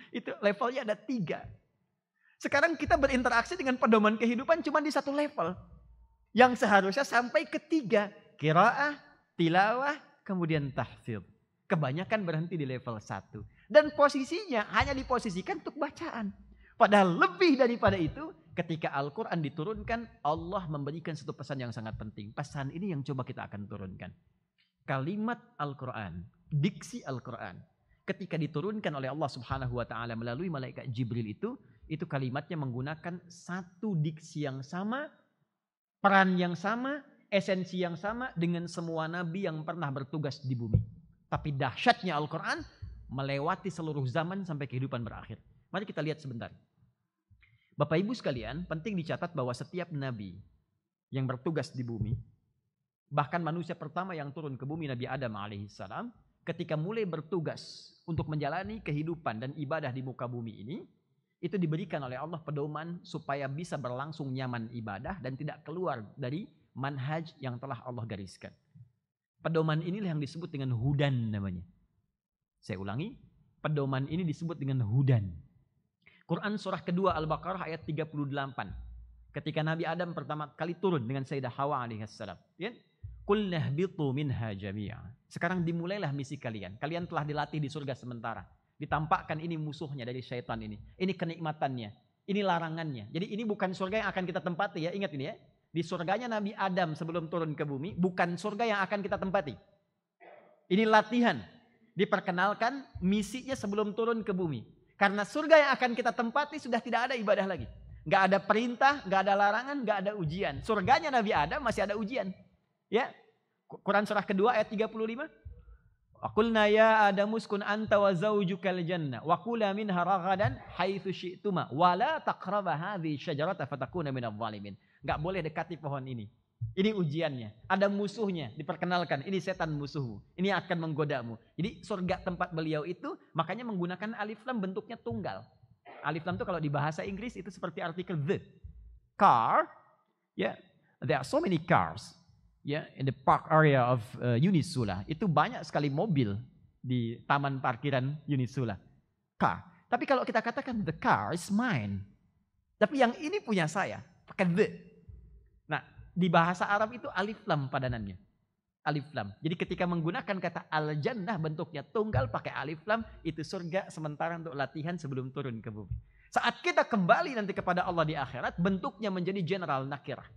Itu levelnya ada 3. Sekarang kita berinteraksi dengan pedoman kehidupan cuma di 1 level. Yang seharusnya sampai ke 3. Qiraah, tilawah, kemudian tahfidz. Kebanyakan berhenti di level 1. Dan posisinya hanya diposisikan untuk bacaan. Padahal lebih daripada itu, ketika Al-Quran diturunkan, Allah memberikan satu pesan yang sangat penting. Pesan ini yang coba kita akan turunkan. Kalimat Al-Quran, diksi Al-Quran, ketika diturunkan oleh Allah Subhanahu wa Ta'ala melalui malaikat Jibril itu kalimatnya menggunakan satu diksi yang sama, peran yang sama, esensi yang sama dengan semua nabi yang pernah bertugas di bumi. Tapi dahsyatnya Al-Quran melewati seluruh zaman sampai kehidupan berakhir. Mari kita lihat sebentar. Bapak Ibu sekalian, penting dicatat bahwa setiap nabi yang bertugas di bumi, bahkan manusia pertama yang turun ke bumi, Nabi Adam alaihissalam, ketika mulai bertugas untuk menjalani kehidupan dan ibadah di muka bumi ini, itu diberikan oleh Allah pedoman supaya bisa berlangsung nyaman ibadah dan tidak keluar dari manhaj yang telah Allah gariskan. Pedoman inilah yang disebut dengan hudan namanya. Saya ulangi, pedoman ini disebut dengan hudan. Quran surah kedua Al-Baqarah ayat 38. Ketika Nabi Adam pertama kali turun dengan Sayyidah Hawa alaihissalam. Ya? Qul nahbitu minha jami'a. Sekarang dimulailah misi kalian. Kalian telah dilatih di surga sementara. Ditampakkan ini musuhnya dari syaitan ini. Ini kenikmatannya. Ini larangannya. Jadi ini bukan surga yang akan kita tempati ya. Ingat ini ya. Di surganya Nabi Adam sebelum turun ke bumi. Bukan surga yang akan kita tempati. Ini latihan. Diperkenalkan misinya sebelum turun ke bumi. Karena surga yang akan kita tempati sudah tidak ada ibadah lagi. Nggak ada perintah, nggak ada larangan, nggak ada ujian. Surganya Nabi Adam masih ada ujian. Ya, Quran surah kedua ayat 35. Qulna ya Adamu uskun anta wa zawjukal jannah wa kula minha ragadan haitsu syi'tuma wa la taqraba hadhihi syajarata fatakuna minadh dhalimin. Enggak boleh dekati pohon ini. Ini ujiannya. Ada musuhnya, diperkenalkan. Ini setan musuhmu. Ini akan menggodamu. Jadi surga tempat beliau itu makanya menggunakan alif lam bentuknya tunggal. Alif lam itu kalau di bahasa Inggris itu seperti artikel the. Car, ya, yeah, there are so many cars. Ya, in the park area of Unisula itu banyak sekali mobil di taman parkiran Unisula. Car. Tapi kalau kita katakan the car is mine. Tapi yang ini punya saya, pakai the. Nah, di bahasa Arab itu alif lam padanannya. Alif lam. Jadi ketika menggunakan kata al-jannah bentuknya tunggal pakai alif lam, itu surga sementara untuk latihan sebelum turun ke bumi. Saat kita kembali nanti kepada Allah di akhirat, bentuknya menjadi general nakirah.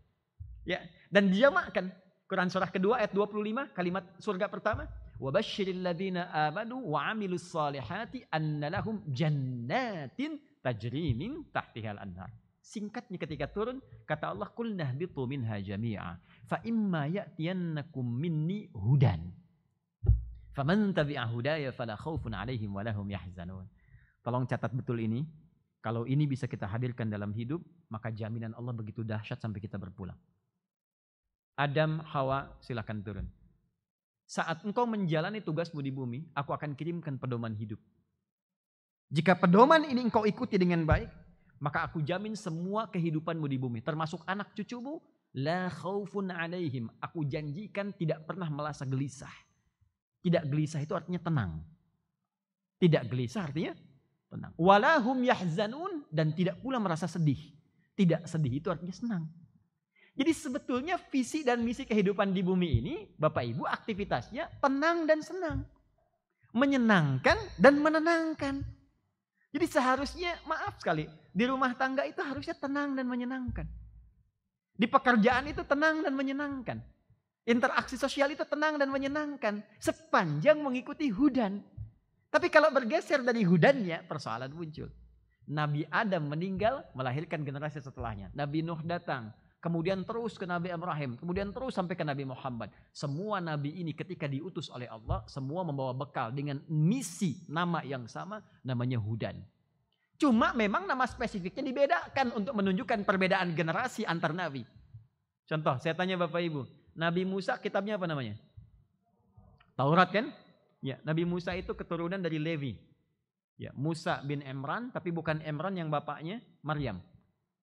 Ya, dan dijamakkan. Quran surah kedua ayat 25 kalimat surga pertama wa basyiril ladzina amanu wa amilus solihati anna lahum jannatin tajri min tahtihal anhar. Singkatnya ketika turun kata Allah qul nahbitu minha jami'a fa imma ya'tiyannakum minni hudan faman tabi'a hudaya fala khaufun 'alaihim wa lahum yahzanun. Tolong catat betul ini. Kalau ini bisa kita hadirkan dalam hidup, maka jaminan Allah begitu dahsyat sampai kita berpulang. Adam, Hawa, silakan turun. Saat engkau menjalani tugasmu di bumi, aku akan kirimkan pedoman hidup. Jika pedoman ini engkau ikuti dengan baik, maka aku jamin semua kehidupanmu di bumi, termasuk anak cucumu, la khaufun alaihim. Aku janjikan tidak pernah merasa gelisah. Tidak gelisah itu artinya tenang. Tidak gelisah artinya tenang. Walahum yahzanun, dan tidak pula merasa sedih. Tidak sedih itu artinya senang. Jadi sebetulnya visi dan misi kehidupan di bumi ini, Bapak Ibu, aktivitasnya tenang dan senang. Menyenangkan dan menenangkan. Jadi seharusnya, maaf sekali, di rumah tangga itu harusnya tenang dan menyenangkan. Di pekerjaan itu tenang dan menyenangkan. Interaksi sosial itu tenang dan menyenangkan. Sepanjang mengikuti hudan. Tapi kalau bergeser dari hudannya, persoalan muncul. Nabi Adam meninggal, melahirkan generasi setelahnya. Nabi Nuh datang. Kemudian terus ke Nabi Ibrahim, kemudian terus sampai ke Nabi Muhammad. Semua nabi ini ketika diutus oleh Allah, semua membawa bekal dengan misi nama yang sama, namanya hudan. Cuma memang nama spesifiknya dibedakan untuk menunjukkan perbedaan generasi antar nabi. Contoh, saya tanya Bapak Ibu, Nabi Musa kitabnya apa namanya? Taurat kan? Ya, Nabi Musa itu keturunan dari Levi. Ya, Musa bin Imran, tapi bukan Imran yang bapaknya Maryam.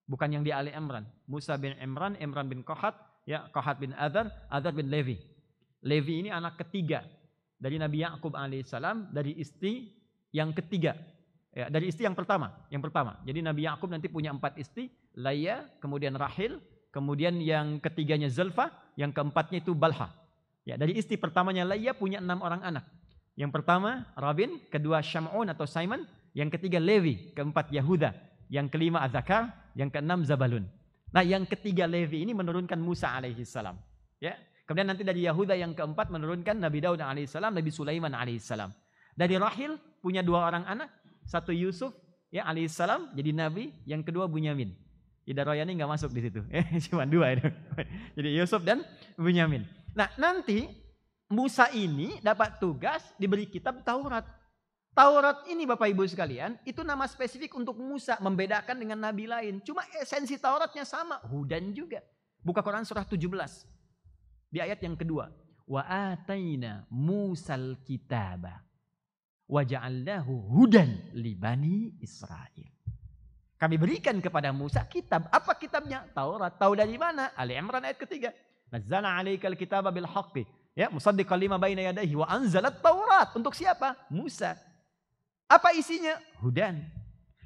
Bukan yang di Ali Imran. Musa bin Imran, Imran bin Qahat, ya, Qahat bin Adar, Adar bin Levi. Levi ini anak ketiga dari Nabi Ya'qub alaihissalam, dari istri yang ketiga. Ya, dari istri yang pertama. Jadi Nabi Ya'qub nanti punya 4 istri, Laya, kemudian Rahil, kemudian yang ketiganya Zulfa, yang keempatnya itu Balha. Ya, dari istri pertamanya Laya punya 6 orang anak. Yang pertama Rabin, kedua Syam'un atau Simon, yang ketiga Levi, keempat Yahuda, yang kelima Azakar, yang keenam Zabalun. Nah, yang ketiga Levi ini menurunkan Musa alaihissalam. Ya. Kemudian nanti dari Yahuda yang keempat menurunkan Nabi Daud alaihissalam, Nabi Sulaiman alaihissalam. Dari Rahil punya 2 orang anak, satu Yusuf ya alaihissalam jadi nabi, yang kedua Bunyamin. Ida Royani nggak masuk di situ. Cuma 2 itu. Jadi Yusuf dan Bunyamin. Nah, nanti Musa ini dapat tugas diberi kitab Taurat. Taurat ini Bapak Ibu sekalian, itu nama spesifik untuk Musa, membedakan dengan nabi lain. Cuma esensi Tauratnya sama, hudan juga. Buka Quran surah 17. Di ayat yang kedua. Wa ataina Musal kitaba wa ja'alnahu hudan li bani Israil. Kami berikan kepada Musa kitab. Apa kitabnya? Taurat. Tahu dari mana? Ali Imran ayat ketiga. Nazzala 'alaikal kitaba bil haqqi Ya, musaddiqan lima baina yadayhi wa anzalat Taurat. Untuk siapa? Musa. Apa isinya? Hudan.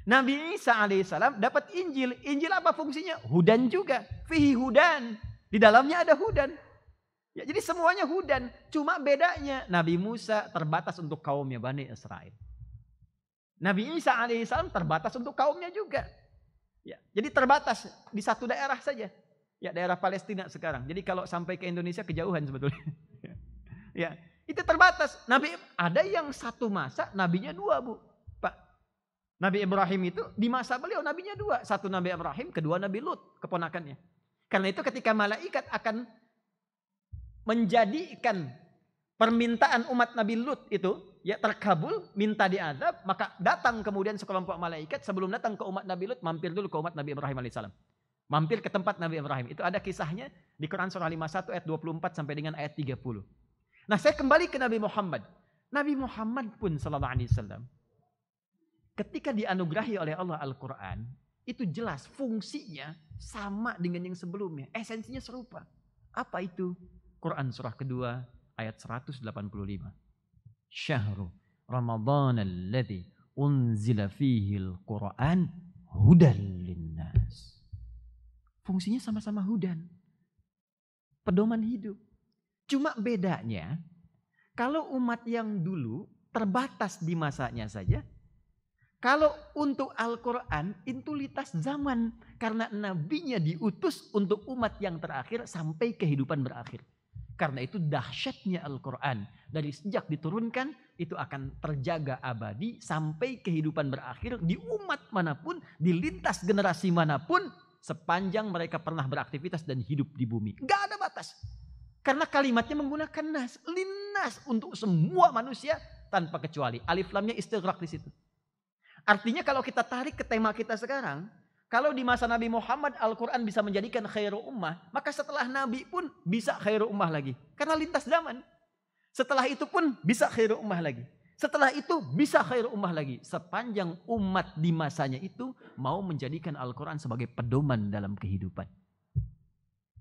Nabi Isa alaihissalam dapat Injil. Injil apa fungsinya? Hudan juga. Fihi hudan. Di dalamnya ada hudan. Ya, jadi semuanya hudan. Cuma bedanya Nabi Musa terbatas untuk kaumnya Bani Israel. Nabi Isa alaihissalam terbatas untuk kaumnya juga. Ya, jadi terbatas di satu daerah saja. Ya, daerah Palestina sekarang. Jadi kalau sampai ke Indonesia kejauhan sebetulnya. Ya, itu terbatas. Nabi ada yang satu masa nabinya dua, Bu. Pak. Nabi Ibrahim itu di masa beliau nabinya dua. Satu Nabi Ibrahim, kedua Nabi Lut, keponakannya. Karena itu ketika malaikat akan menjadikan permintaan umat Nabi Lut itu ya terkabul, minta diazab, maka datang kemudian sekelompok malaikat sebelum datang ke umat Nabi Lut, mampir dulu ke umat Nabi Ibrahim alaihissalam. Mampir ke tempat Nabi Ibrahim. Itu ada kisahnya di Quran surah 51 ayat 24 sampai dengan ayat 30. Nah, saya kembali ke Nabi Muhammad. Nabi Muhammad pun sallallahu alaihi wasallam ketika dianugerahi oleh Allah Al-Quran, itu jelas fungsinya sama dengan yang sebelumnya. Esensinya serupa. Apa itu? Quran surah kedua ayat 185. Syahru Ramadan alladzi unzila fihi al-Quran hudan linnas. Fungsinya sama-sama hudan. Pedoman hidup. Cuma bedanya, kalau umat yang dulu terbatas di masanya saja, kalau untuk Al-Quran itu lintas zaman. Karena nabinya diutus untuk umat yang terakhir sampai kehidupan berakhir. Karena itu dahsyatnya Al-Quran. Dari sejak diturunkan, itu akan terjaga abadi sampai kehidupan berakhir di umat manapun, di lintas generasi manapun, sepanjang mereka pernah beraktivitas dan hidup di bumi. Gak ada batas. Karena kalimatnya menggunakan nas, linnas untuk semua manusia tanpa kecuali. Alif lamnya istighraq di situ. Artinya kalau kita tarik ke tema kita sekarang, kalau di masa Nabi Muhammad Al-Quran bisa menjadikan khairu ummah, maka setelah Nabi pun bisa khairu ummah lagi. Karena lintas zaman. Setelah itu pun bisa khairu ummah lagi. Setelah itu bisa khairu ummah lagi. Sepanjang umat di masanya itu mau menjadikan Al-Quran sebagai pedoman dalam kehidupan.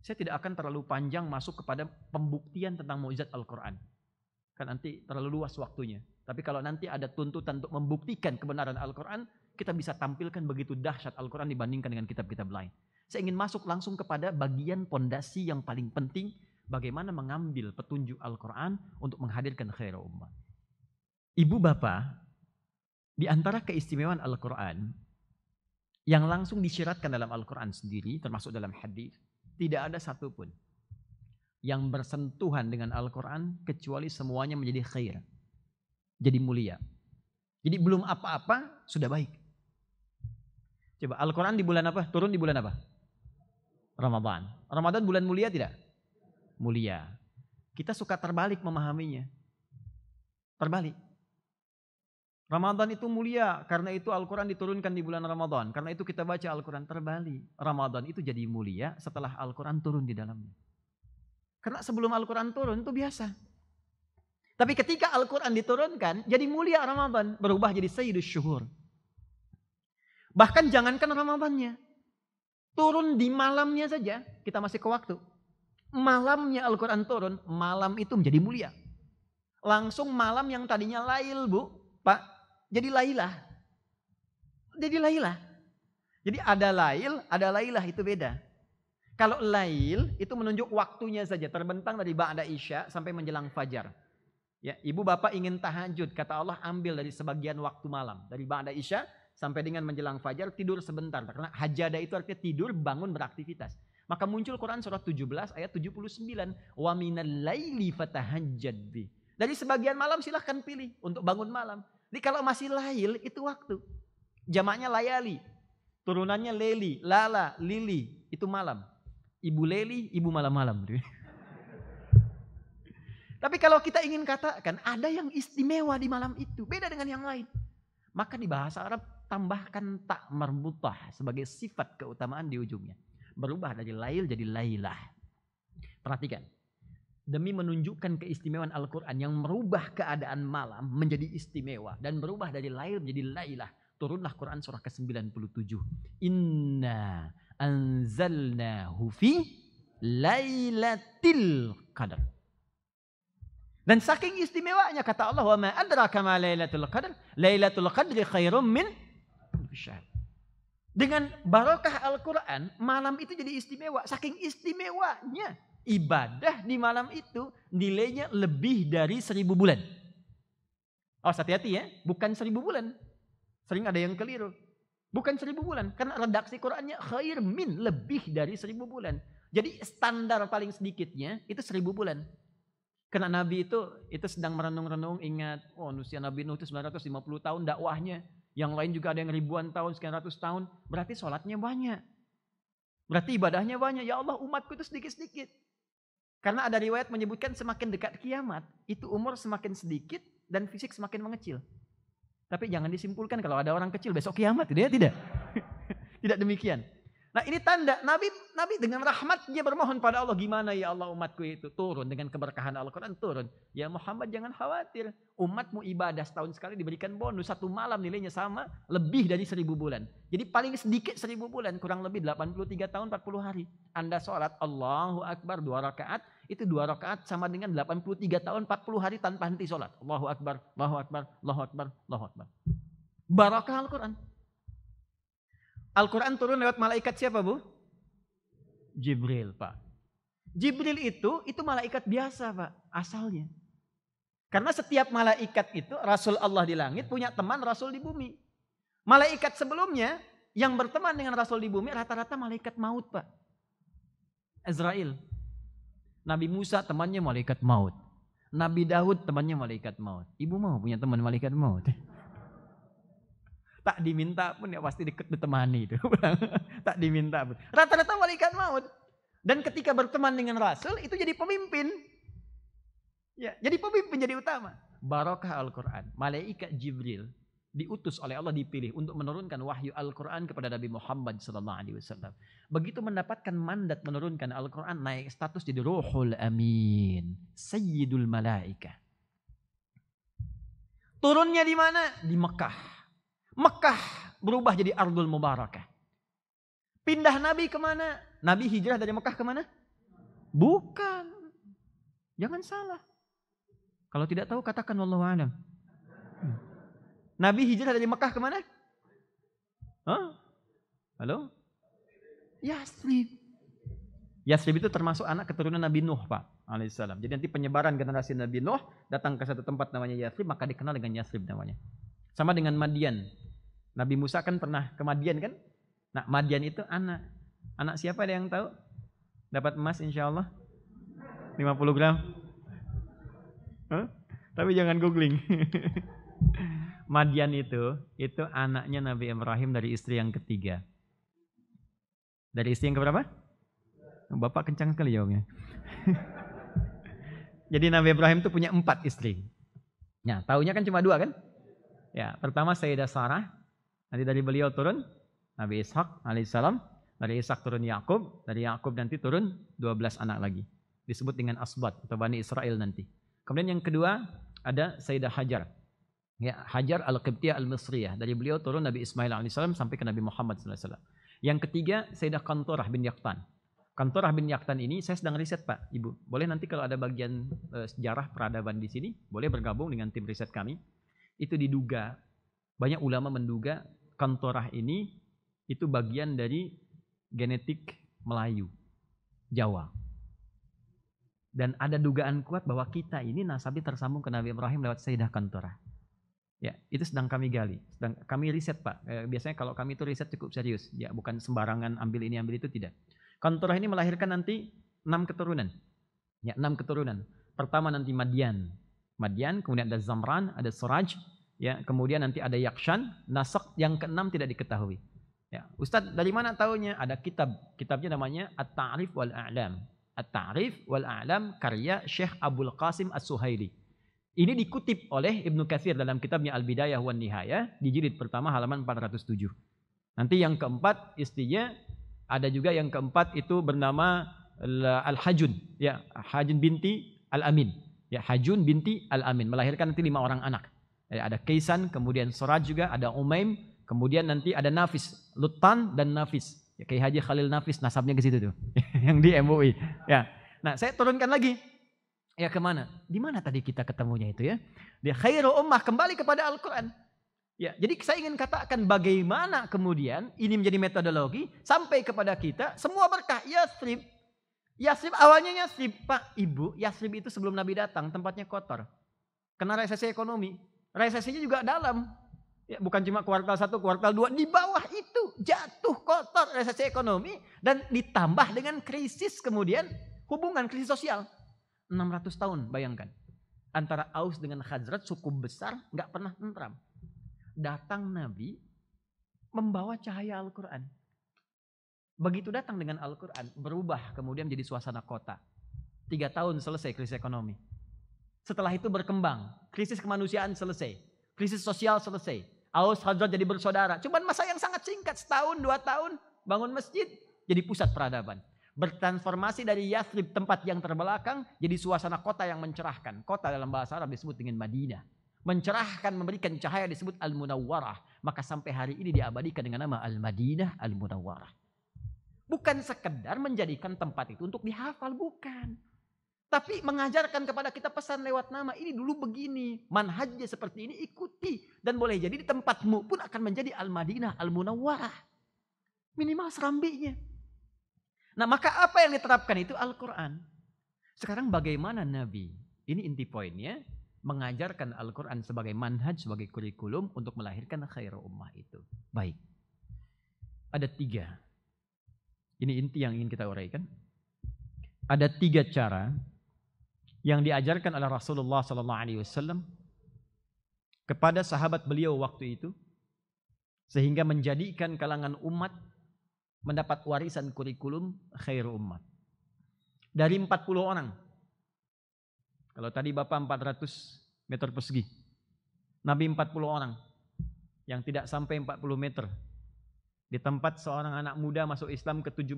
Saya tidak akan terlalu panjang masuk kepada pembuktian tentang mukjizat Al-Quran. Kan nanti terlalu luas waktunya. Tapi kalau nanti ada tuntutan untuk membuktikan kebenaran Al-Quran, kita bisa tampilkan begitu dahsyat Al-Quran dibandingkan dengan kitab-kitab lain. Saya ingin masuk langsung kepada bagian pondasi yang paling penting, bagaimana mengambil petunjuk Al-Quran untuk menghadirkan khairu ummah. Ibu bapak, di antara keistimewaan Al-Quran, yang langsung disyaratkan dalam Al-Quran sendiri, termasuk dalam hadis, tidak ada satupun yang bersentuhan dengan Al-Quran kecuali semuanya menjadi khair. Jadi mulia. Jadi belum apa-apa sudah baik. Coba Al-Quran di bulan apa? Turun di bulan apa? Ramadan. Ramadan bulan mulia tidak? Mulia. Kita suka terbalik memahaminya. Terbalik. Ramadan itu mulia karena itu Al-Quran diturunkan di bulan Ramadan. Karena itu kita baca Al-Quran terbalik. Ramadan itu jadi mulia setelah Al-Quran turun di dalamnya. Karena sebelum Al-Quran turun itu biasa. Tapi ketika Al-Quran diturunkan jadi mulia Ramadan. Berubah jadi sayyidus syuhur. Bahkan jangankan Ramadannya. Turun di malamnya saja kita masih ke waktu. Malamnya Al-Quran turun, malam itu menjadi mulia. Langsung malam yang tadinya lail, Bu, Pak. Jadi lailah. Jadi lailah. Jadi ada lail, ada lailah, itu beda. Kalau lail itu menunjuk waktunya saja, terbentang dari ba'da isya sampai menjelang fajar. Ya, ibu bapak ingin tahajud, kata Allah ambil dari sebagian waktu malam, dari ba'da isya sampai dengan menjelang fajar, tidur sebentar. Karena hajada itu artinya tidur, bangun, beraktivitas. Maka muncul Quran surat 17 ayat 79, wa minal laili fatahajjad bi. Dari sebagian malam silahkan pilih untuk bangun malam. Jadi kalau masih lail itu waktu. Jamaknya layali. Turunannya leli, lala, lili. Itu malam. Ibu leli, ibu malam-malam. Tapi kalau kita ingin katakan ada yang istimewa di malam itu. Beda dengan yang lain. Maka di bahasa Arab tambahkan tak marbutah sebagai sifat keutamaan di ujungnya. Berubah dari lail jadi lailah. Perhatikan. Demi menunjukkan keistimewaan Al-Quran yang merubah keadaan malam menjadi istimewa. Dan berubah dari lail menjadi lailah. Turunlah Quran surah ke-97. Inna anzalnahu fi lailatul qadar. Dan saking istimewanya kata Allah, "Wa ma adraka ma Lailatul Qadar? Lailatul Qadri khairum min alfi syahr." Dengan barokah Al-Quran, malam itu jadi istimewa. Saking istimewanya, ibadah di malam itu nilainya lebih dari 1000 bulan. Oh, hati-hati ya, bukan 1000 bulan. Sering ada yang keliru. Bukan 1000 bulan, karena redaksi Qurannya khair min, lebih dari 1000 bulan. Jadi standar paling sedikitnya itu 1000 bulan. Karena Nabi itu sedang merenung-renung, ingat, oh usia Nabi Nuh itu 950 tahun dakwahnya. Yang lain juga ada yang ribuan tahun, sekian ratus tahun. Berarti sholatnya banyak. Berarti ibadahnya banyak. Ya Allah, umatku itu sedikit-sedikit. Karena ada riwayat menyebutkan semakin dekat kiamat, itu umur semakin sedikit dan fisik semakin mengecil. Tapi jangan disimpulkan kalau ada orang kecil besok kiamat, tidak. Tidak demikian. Nah ini tanda Nabi dengan rahmatnya bermohon pada Allah, gimana ya Allah umatku itu turun dengan keberkahan Al-Quran turun. Ya Muhammad jangan khawatir, umatmu ibadah setahun sekali diberikan bonus, satu malam nilainya sama lebih dari 1000 bulan. Jadi paling sedikit 1000 bulan, kurang lebih 83 tahun 40 hari. Anda sholat Allahu Akbar 2 rakaat, itu 2 rakaat sama dengan 83 tahun 40 hari tanpa henti sholat. Allahu Akbar, Allahu Akbar, Allahu Akbar, Allahu Akbar. Barakah Al-Quran. Al-Quran turun lewat malaikat siapa, Bu? Jibril, Pak. Jibril itu malaikat biasa, Pak, asalnya. Karena setiap malaikat itu, Rasul Allah di langit, punya teman Rasul di bumi. Malaikat sebelumnya, yang berteman dengan Rasul di bumi, rata-rata malaikat maut, Pak. Azrail. Nabi Musa temannya malaikat maut. Nabi Daud temannya malaikat maut. Ibu mau punya teman malaikat maut? Tak diminta pun ya pasti ditemani itu. Tak diminta pun. Rata-rata malaikat maut. Dan ketika berteman dengan Rasul itu jadi pemimpin. Ya, jadi pemimpin, jadi utama. Barakah Al-Quran. Malaikat Jibril diutus oleh Allah, dipilih untuk menurunkan wahyu Al-Quran kepada Nabi Muhammad SAW. Begitu mendapatkan mandat menurunkan Al-Quran, naik status jadi Ruhul Amin, Sayyidul Malaikah. Turunnya di mana? Di Mekah. Mekah berubah jadi Ardul Mubarakah. Pindah Nabi kemana? Nabi hijrah dari Mekah kemana? Bukan. Jangan salah. Kalau tidak tahu katakan wallahu a'lam. Nabi hijrah dari Mekah kemana? Hah? Halo? Yasrib. Yasrib itu termasuk anak keturunan Nabi Nuh, Pak, alaihissalam. Jadi nanti penyebaran generasi Nabi Nuh datang ke satu tempat namanya Yasrib, maka dikenal dengan Yasrib namanya. Sama dengan Madian. Nabi Musa kan pernah ke Madian kan? Nah, Madian itu anak. Anak siapa, ada yang tahu? Dapat emas insya Allah? 50 gram? Huh? Tapi jangan googling. Madian itu anaknya Nabi Ibrahim dari istri yang ketiga. Dari istri yang keberapa? Bapak kencang sekali jawabnya. Jadi Nabi Ibrahim itu punya 4 istri. Nah, taunya kan cuma 2 kan? Ya, pertama Sayyidah Sarah, nanti dari beliau turun Nabi Ishak alaihissalam, dari Ishak turun Yakub, dari Yakub nanti turun 12 anak lagi. Disebut dengan Asbat atau Bani Israel nanti. Kemudian yang kedua ada Sayyidah Hajar. Ya, Hajar Al-Qibtiyah Al-Misriyah. Dari beliau turun Nabi Ismail alaihissalam sampai ke Nabi Muhammad sallallahu alaihi wasallam. Yang ketiga Sayyidah Qantorah bin Yaqtan. Qantorah bin Yaqtan ini saya sedang riset, Pak, Ibu. Boleh nanti kalau ada bagian sejarah peradaban di sini, boleh bergabung dengan tim riset kami. Itu diduga, banyak ulama menduga Qantorah ini itu bagian dari genetik Melayu, Jawa. Dan ada dugaan kuat bahwa kita ini nasabnya tersambung ke Nabi Ibrahim lewat Sayyidah Qantorah. Ya, itu sedang kami gali, sedang kami riset, Pak. Biasanya kalau kami itu riset cukup serius, ya bukan sembarangan ambil ini ambil itu, tidak. Qantorah ini melahirkan nanti 6 keturunan. Ya, 6 keturunan. Pertama nanti Madian, kemudian ada Zamran, ada Suraj, ya, kemudian nanti ada Yakshan, Nasaq, yang ke-6 tidak diketahui. Ya, Ustadz dari mana tahunya? Ada kitabnya namanya At-Ta'rif wal A'lam. At-Ta'rif wal A'lam karya Syekh Abdul Qasim As-Suhaili. Ini dikutip oleh Ibnu Katsir dalam kitabnya Al-Bidayah wan Nihayah di jilid pertama halaman 407. Nanti yang keempat istrinya, ada juga yang keempat itu bernama Al-Hajun, ya, Hajun binti Al-Amin. Ya, Hajun binti Al-Amin melahirkan nanti 5 orang anak. Ya, ada Kaisan, kemudian Suraj juga, ada Umaim, kemudian nanti ada Nafis, Lutan dan Nafis. Ya, Kiai Haji Khalil Nafis nasabnya ke situ tuh. Yang di MUI. Ya. Nah, saya turunkan lagi. Ya kemana? Di mana tadi kita ketemunya itu ya? Di khairu ummah, kembali kepada Al-Quran. Ya, jadi saya ingin katakan bagaimana kemudian ini menjadi metodologi sampai kepada kita semua berkah. Yathrib. Yathrib awalnya Yathrib, Pak, Ibu, Yathrib itu sebelum Nabi datang tempatnya kotor. Kena resesi ekonomi. Resesinya juga dalam. Ya, bukan cuma kuartal 1, kuartal 2, di bawah itu jatuh kotor resesi ekonomi dan ditambah dengan krisis kemudian hubungan krisis sosial. 600 tahun bayangkan. Antara Aus dengan Khazraj suku besar nggak pernah tentram. Datang Nabi membawa cahaya Al-Quran. Begitu datang dengan Al-Quran berubah kemudian menjadi suasana kota. 3 tahun selesai krisis ekonomi. Setelah itu berkembang. Krisis kemanusiaan selesai. Krisis sosial selesai. Aus Khazraj jadi bersaudara. Cuman masa yang sangat singkat. 1 tahun, 2 tahun. Bangun masjid. Jadi pusat peradaban. Bertransformasi dari Yathrib, tempat yang terbelakang, jadi suasana kota yang mencerahkan. Kota dalam bahasa Arab disebut dengan Madinah. Mencerahkan, memberikan cahaya disebut Al-Munawwarah. Maka sampai hari ini diabadikan dengan nama Al-Madinah Al-Munawwarah. Bukan sekedar menjadikan tempat itu untuk dihafal, bukan. Tapi mengajarkan kepada kita pesan lewat nama, ini dulu begini. Manhajnya seperti ini, ikuti. Dan boleh jadi di tempatmu pun akan menjadi Al-Madinah Al-Munawwarah. Minimal serambinya. Nah, maka apa yang diterapkan itu Al-Quran. Sekarang bagaimana Nabi? Ini inti poinnya. Mengajarkan Al-Quran sebagai manhaj, sebagai kurikulum untuk melahirkan khairu ummah itu. Baik. Ada 3. Ini inti yang ingin kita uraikan. Ada 3 cara yang diajarkan oleh Rasulullah SAW kepada sahabat beliau waktu itu. Sehingga menjadikan kalangan umat mendapat warisan kurikulum khairu ummah. Dari 40 orang. Kalau tadi Bapak 400 meter persegi. Nabi 40 orang. Yang tidak sampai 40 meter. Di tempat seorang anak muda masuk Islam ke-17.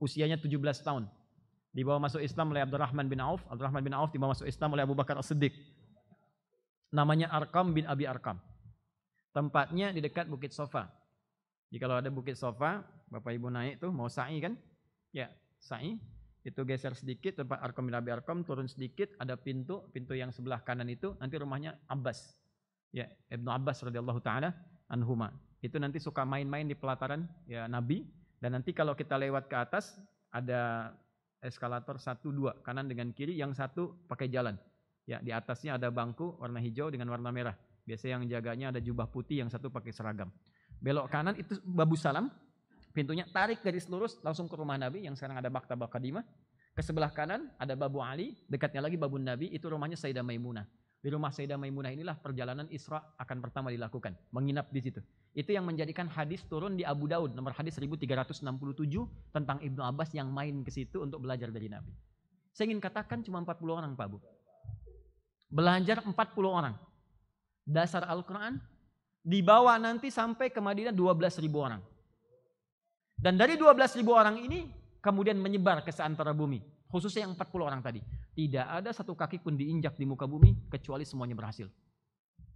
Usianya 17 tahun. Dibawa masuk Islam oleh Abdurrahman bin Auf. Abdurrahman bin Auf dibawa masuk Islam oleh Abu Bakar As-Siddiq. Namanya Arqam bin Abi Arqam. Tempatnya di dekat Bukit Sofa. Jadi kalau ada Bukit Sofa, Bapak Ibu naik tuh mau sa'i kan? Ya, sa'i. Itu geser sedikit tempat Arqam bin Abi Arqam, turun sedikit ada pintu yang sebelah kanan itu nanti rumahnya Abbas. Ya, Ibnu Abbas radhiyallahu taala anhuma. Itu nanti suka main-main di pelataran ya Nabi dan nanti kalau kita lewat ke atas ada eskalator 1 2 kanan dengan kiri, yang satu pakai jalan. Ya, di atasnya ada bangku warna hijau dengan warna merah. Biasanya yang jaganya ada jubah putih, yang satu pakai seragam. Belok kanan itu Babu Salam, pintunya tarik garis lurus langsung ke rumah Nabi yang sekarang ada Maktabah Qadimah. Ke sebelah kanan ada Babu Ali, dekatnya lagi Babu Nabi, itu rumahnya Sayyidah Maimunah. Di rumah Sayyidah Maimunah inilah perjalanan Isra akan pertama dilakukan, menginap di situ. Itu yang menjadikan hadis turun di Abu Daud nomor hadis 1367 tentang Ibnu Abbas yang main ke situ untuk belajar dari Nabi. Saya ingin katakan cuma 40 orang Pak Bu. Belajar 40 orang. Dasar Al-Quran dibawa nanti sampai ke Madinah 12.000 orang. Dan dari 12.000 orang ini kemudian menyebar ke seantero bumi. Khususnya yang 40 orang tadi. Tidak ada satu kaki pun diinjak di muka bumi kecuali semuanya berhasil.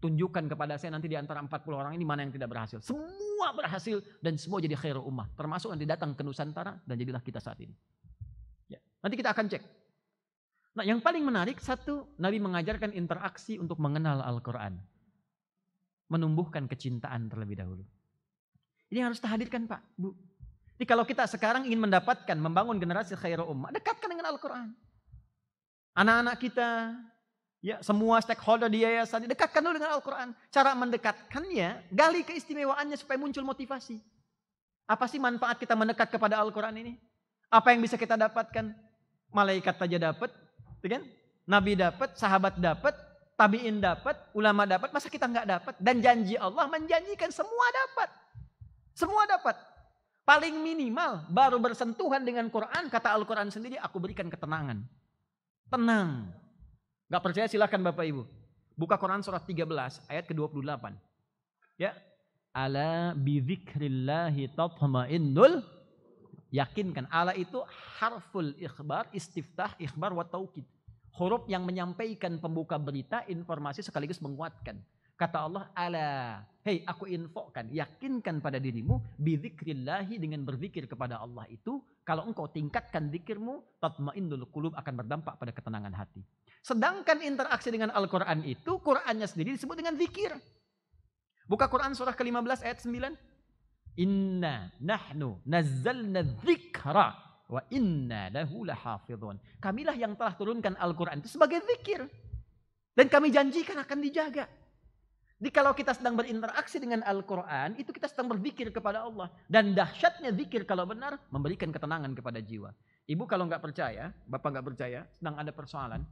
Tunjukkan kepada saya nanti di antara 40 orang ini mana yang tidak berhasil. Semua berhasil dan semua jadi khairu ummah. Termasuk nanti datang ke Nusantara dan jadilah kita saat ini. Ya, nanti kita akan cek. Nah, yang paling menarik satu, Nabi mengajarkan interaksi untuk mengenal Al-Quran. Menumbuhkan kecintaan terlebih dahulu. Ini yang harus kita hadirkan Pak, Bu. Jadi kalau kita sekarang ingin mendapatkan, membangun generasi khairu ummah, dekatkan dengan Al-Quran. Anak-anak kita, ya semua stakeholder di yayasan, dekatkan dulu dengan Al-Quran. Cara mendekatkannya, gali keistimewaannya supaya muncul motivasi. Apa sih manfaat kita mendekat kepada Al-Quran ini? Apa yang bisa kita dapatkan? Malaikat saja dapat, kan? Nabi dapat, sahabat dapat, tabi'in dapat, ulama dapat, masa kita nggak dapat? Dan janji Allah menjanjikan semua dapat. Semua dapat. Paling minimal baru bersentuhan dengan Quran, kata Al-Quran sendiri, aku berikan ketenangan. Tenang. Gak percaya silakan Bapak Ibu. Buka Quran surat 13 ayat ke-28. Ya. Ala bidzikrillahi tatma'innul. Yakinkan. Ala itu harful ikhbar, istiftah, ikhbar wa taukid. Huruf yang menyampaikan pembuka berita, informasi sekaligus menguatkan. Kata Allah, ala, hei aku infokan, yakinkan pada dirimu, bidzikrillahi, dengan berzikir kepada Allah itu, kalau engkau tingkatkan zikirmu, tatmainnul qulub, akan berdampak pada ketenangan hati. Sedangkan interaksi dengan Al-Quran itu, Qurannya sendiri disebut dengan zikir. Buka Quran surah ke-15 ayat 9. Inna nahnu nazzalna dzikra wa inna lahu lahafidhun. Kamilah yang telah turunkan Al-Quran itu sebagai zikir. Dan kami janjikan akan dijaga. Jadi kalau kita sedang berinteraksi dengan Al-Quran, itu kita sedang berzikir kepada Allah. Dan dahsyatnya zikir kalau benar, memberikan ketenangan kepada jiwa. Ibu kalau nggak percaya, bapak nggak percaya, sedang ada persoalan,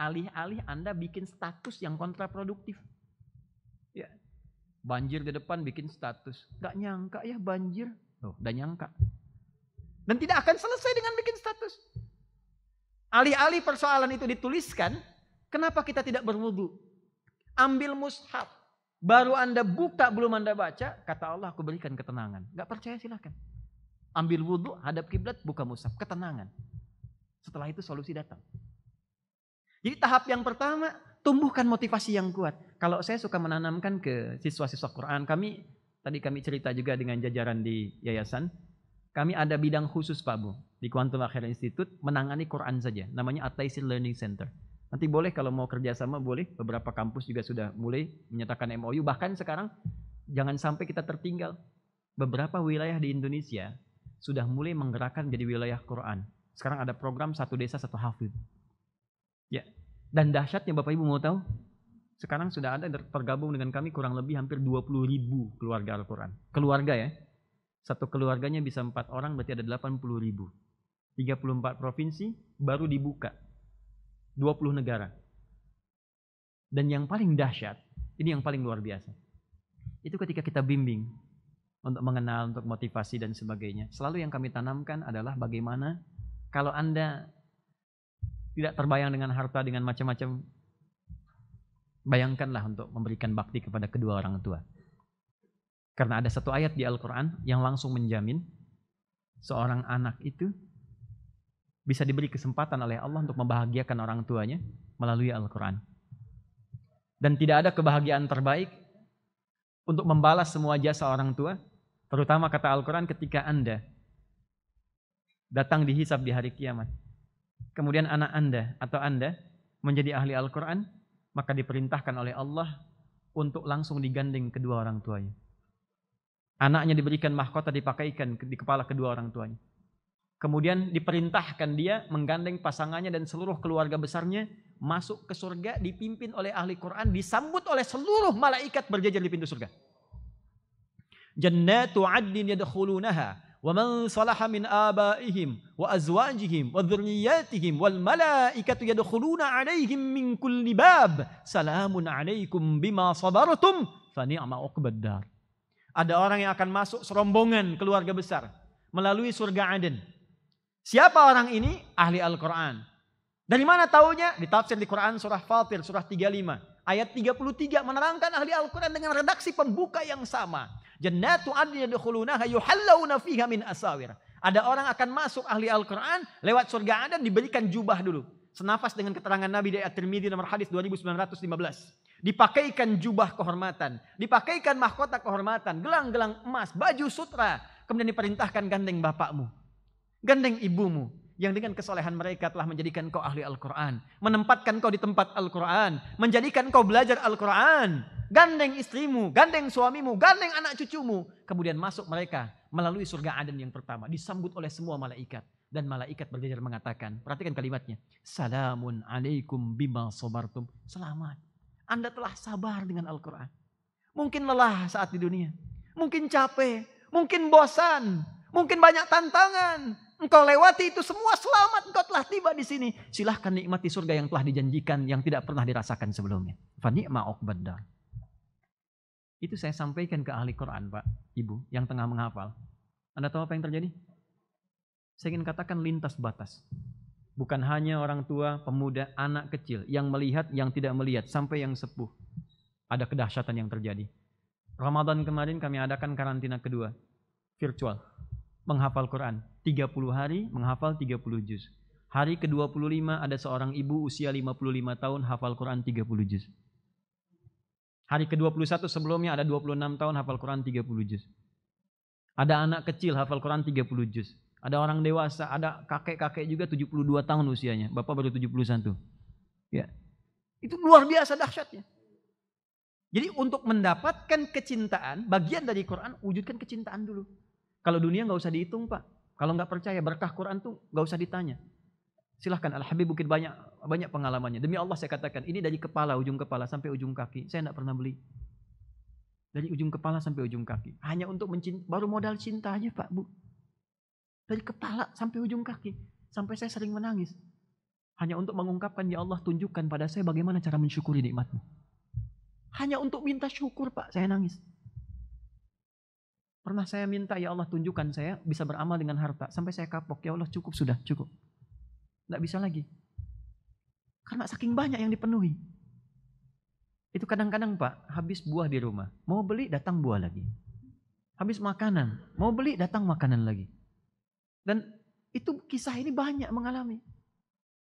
alih-alih Anda bikin status yang kontraproduktif. Ya. Banjir di depan bikin status. Nggak nyangka ya banjir. Loh, udah nyangka. Dan tidak akan selesai dengan bikin status. Alih-alih persoalan itu dituliskan, kenapa kita tidak berwudu? Ambil mushaf, baru Anda buka, belum Anda baca, kata Allah, aku berikan ketenangan. Gak percaya silakan. Ambil wudu, hadap kiblat, buka mushaf, ketenangan. Setelah itu solusi datang. Jadi tahap yang pertama, tumbuhkan motivasi yang kuat. Kalau saya suka menanamkan ke siswa-siswa Quran, tadi kami cerita juga dengan jajaran di yayasan, kami ada bidang khusus Pak Bu, di Quantum Akhir Institute, menangani Quran saja, namanya At-Taisir Learning Center. Nanti boleh kalau mau kerjasama boleh, beberapa kampus juga sudah mulai menyatakan MOU. Bahkan sekarang jangan sampai kita tertinggal. Beberapa wilayah di Indonesia sudah mulai menggerakkan jadi wilayah Quran. Sekarang ada program satu desa satu hafidz. Ya. Dan dahsyatnya Bapak Ibu mau tahu? Sekarang sudah ada tergabung dengan kami kurang lebih hampir 20.000 keluarga Al-Quran. Keluarga ya. Satu keluarganya bisa 4 orang berarti ada 80.000. 34 provinsi baru dibuka. 20 negara. Dan yang paling dahsyat, ini yang paling luar biasa. Itu ketika kita bimbing untuk mengenal, untuk motivasi dan sebagainya. Selalu yang kami tanamkan adalah bagaimana kalau Anda tidak terbayang dengan harta, dengan macam-macam, bayangkanlah untuk memberikan bakti kepada kedua orang tua. Karena ada satu ayat di Al-Quran yang langsung menjamin seorang anak itu bisa diberi kesempatan oleh Allah untuk membahagiakan orang tuanya melalui Al-Quran. Dan tidak ada kebahagiaan terbaik untuk membalas semua jasa orang tua, terutama kata Al-Quran ketika Anda datang dihisab di hari kiamat. Kemudian anak Anda atau Anda menjadi ahli Al-Quran, maka diperintahkan oleh Allah untuk langsung digandeng kedua orang tuanya. Anaknya diberikan mahkota, dipakaikan di kepala kedua orang tuanya. Kemudian diperintahkan dia menggandeng pasangannya dan seluruh keluarga besarnya masuk ke surga, dipimpin oleh ahli Quran, disambut oleh seluruh malaikat berjajar di pintu surga. Jannatu 'adnin yadkhulunaha wa man salaha min abaihim wa azwajihim wa dzurriyyatihim wal malaikatu yadkhuluna 'alaihim min kulli bab. Salamun 'alaikum bima sabartum fa ni'ma 'uqbad dar. Ada orang yang akan masuk serombongan keluarga besar melalui surga Aden. Siapa orang ini? Ahli Al-Quran. Dari mana taunya? Ditafsir di Quran surah Fatir, surah 35. Ayat 33 menerangkan ahli Al-Quran dengan redaksi pembuka yang sama. Jannatu 'adnin yadkhulunaha yuhallawna fiha min asawir. Ada orang akan masuk ahli Al-Quran lewat surga Aden, diberikan jubah dulu. Senafas dengan keterangan Nabi di At-Tirmidzi nomor hadis 2915. Dipakaikan jubah kehormatan, dipakaikan mahkota kehormatan, gelang-gelang emas, baju sutra. Kemudian diperintahkan gandeng bapakmu, gandeng ibumu, yang dengan kesolehan mereka telah menjadikan kau ahli Al-Quran, menempatkan kau di tempat Al-Quran, menjadikan kau belajar Al-Quran. Gandeng istrimu, gandeng suamimu, gandeng anak cucumu. Kemudian masuk mereka melalui surga Aden yang pertama, disambut oleh semua malaikat. Dan malaikat berjajar mengatakan, perhatikan kalimatnya, salamun alaikum bima sabartum. Selamat, Anda telah sabar dengan Al-Quran. Mungkin lelah saat di dunia, mungkin capek, mungkin bosan, mungkin banyak tantangan. Engkau lewati itu semua, selamat, engkau telah tiba di sini. Silahkan nikmati surga yang telah dijanjikan, yang tidak pernah dirasakan sebelumnya. Fa ni'ma 'uqbad dar. Itu saya sampaikan ke ahli Quran, Pak, Ibu, yang tengah menghafal. Anda tahu apa yang terjadi? Saya ingin katakan lintas batas. Bukan hanya orang tua, pemuda, anak kecil, yang melihat, yang tidak melihat, sampai yang sepuh. Ada kedahsyatan yang terjadi. Ramadan kemarin kami adakan karantina kedua, virtual. Menghafal Quran, 30 hari menghafal 30 juz. Hari ke-25 ada seorang ibu usia 55 tahun hafal Quran 30 juz. Hari ke-21 sebelumnya ada 26 tahun hafal Quran 30 juz. Ada anak kecil hafal Quran 30 juz. Ada orang dewasa, ada kakek-kakek juga 72 tahun usianya. Bapak baru 71. Ya. Itu luar biasa dahsyatnya. Jadi untuk mendapatkan kecintaan, bagian dari Quran, wujudkan kecintaan dulu. Kalau dunia nggak usah dihitung Pak. Kalau nggak percaya berkah Quran tuh nggak usah ditanya. Silahkan Al-Habib Bukit banyak pengalamannya. Demi Allah saya katakan, ini dari ujung kepala sampai ujung kaki. Saya nggak pernah beli. Dari ujung kepala sampai ujung kaki. Hanya untuk mencinta, baru modal cinta aja Pak Bu. Dari kepala sampai ujung kaki. Sampai saya sering menangis. Hanya untuk mengungkapkan, ya Allah tunjukkan pada saya bagaimana cara mensyukuri nikmat-Mu. Hanya untuk minta syukur Pak, saya nangis. Pernah saya minta, ya Allah tunjukkan saya bisa beramal dengan harta. Sampai saya kapok, ya Allah cukup sudah, cukup. Nggak bisa lagi. Karena saking banyak yang dipenuhi. Itu kadang-kadang Pak, habis buah di rumah. Mau beli, datang buah lagi. Habis makanan, mau beli, datang makanan lagi. Dan itu kisah ini banyak mengalami.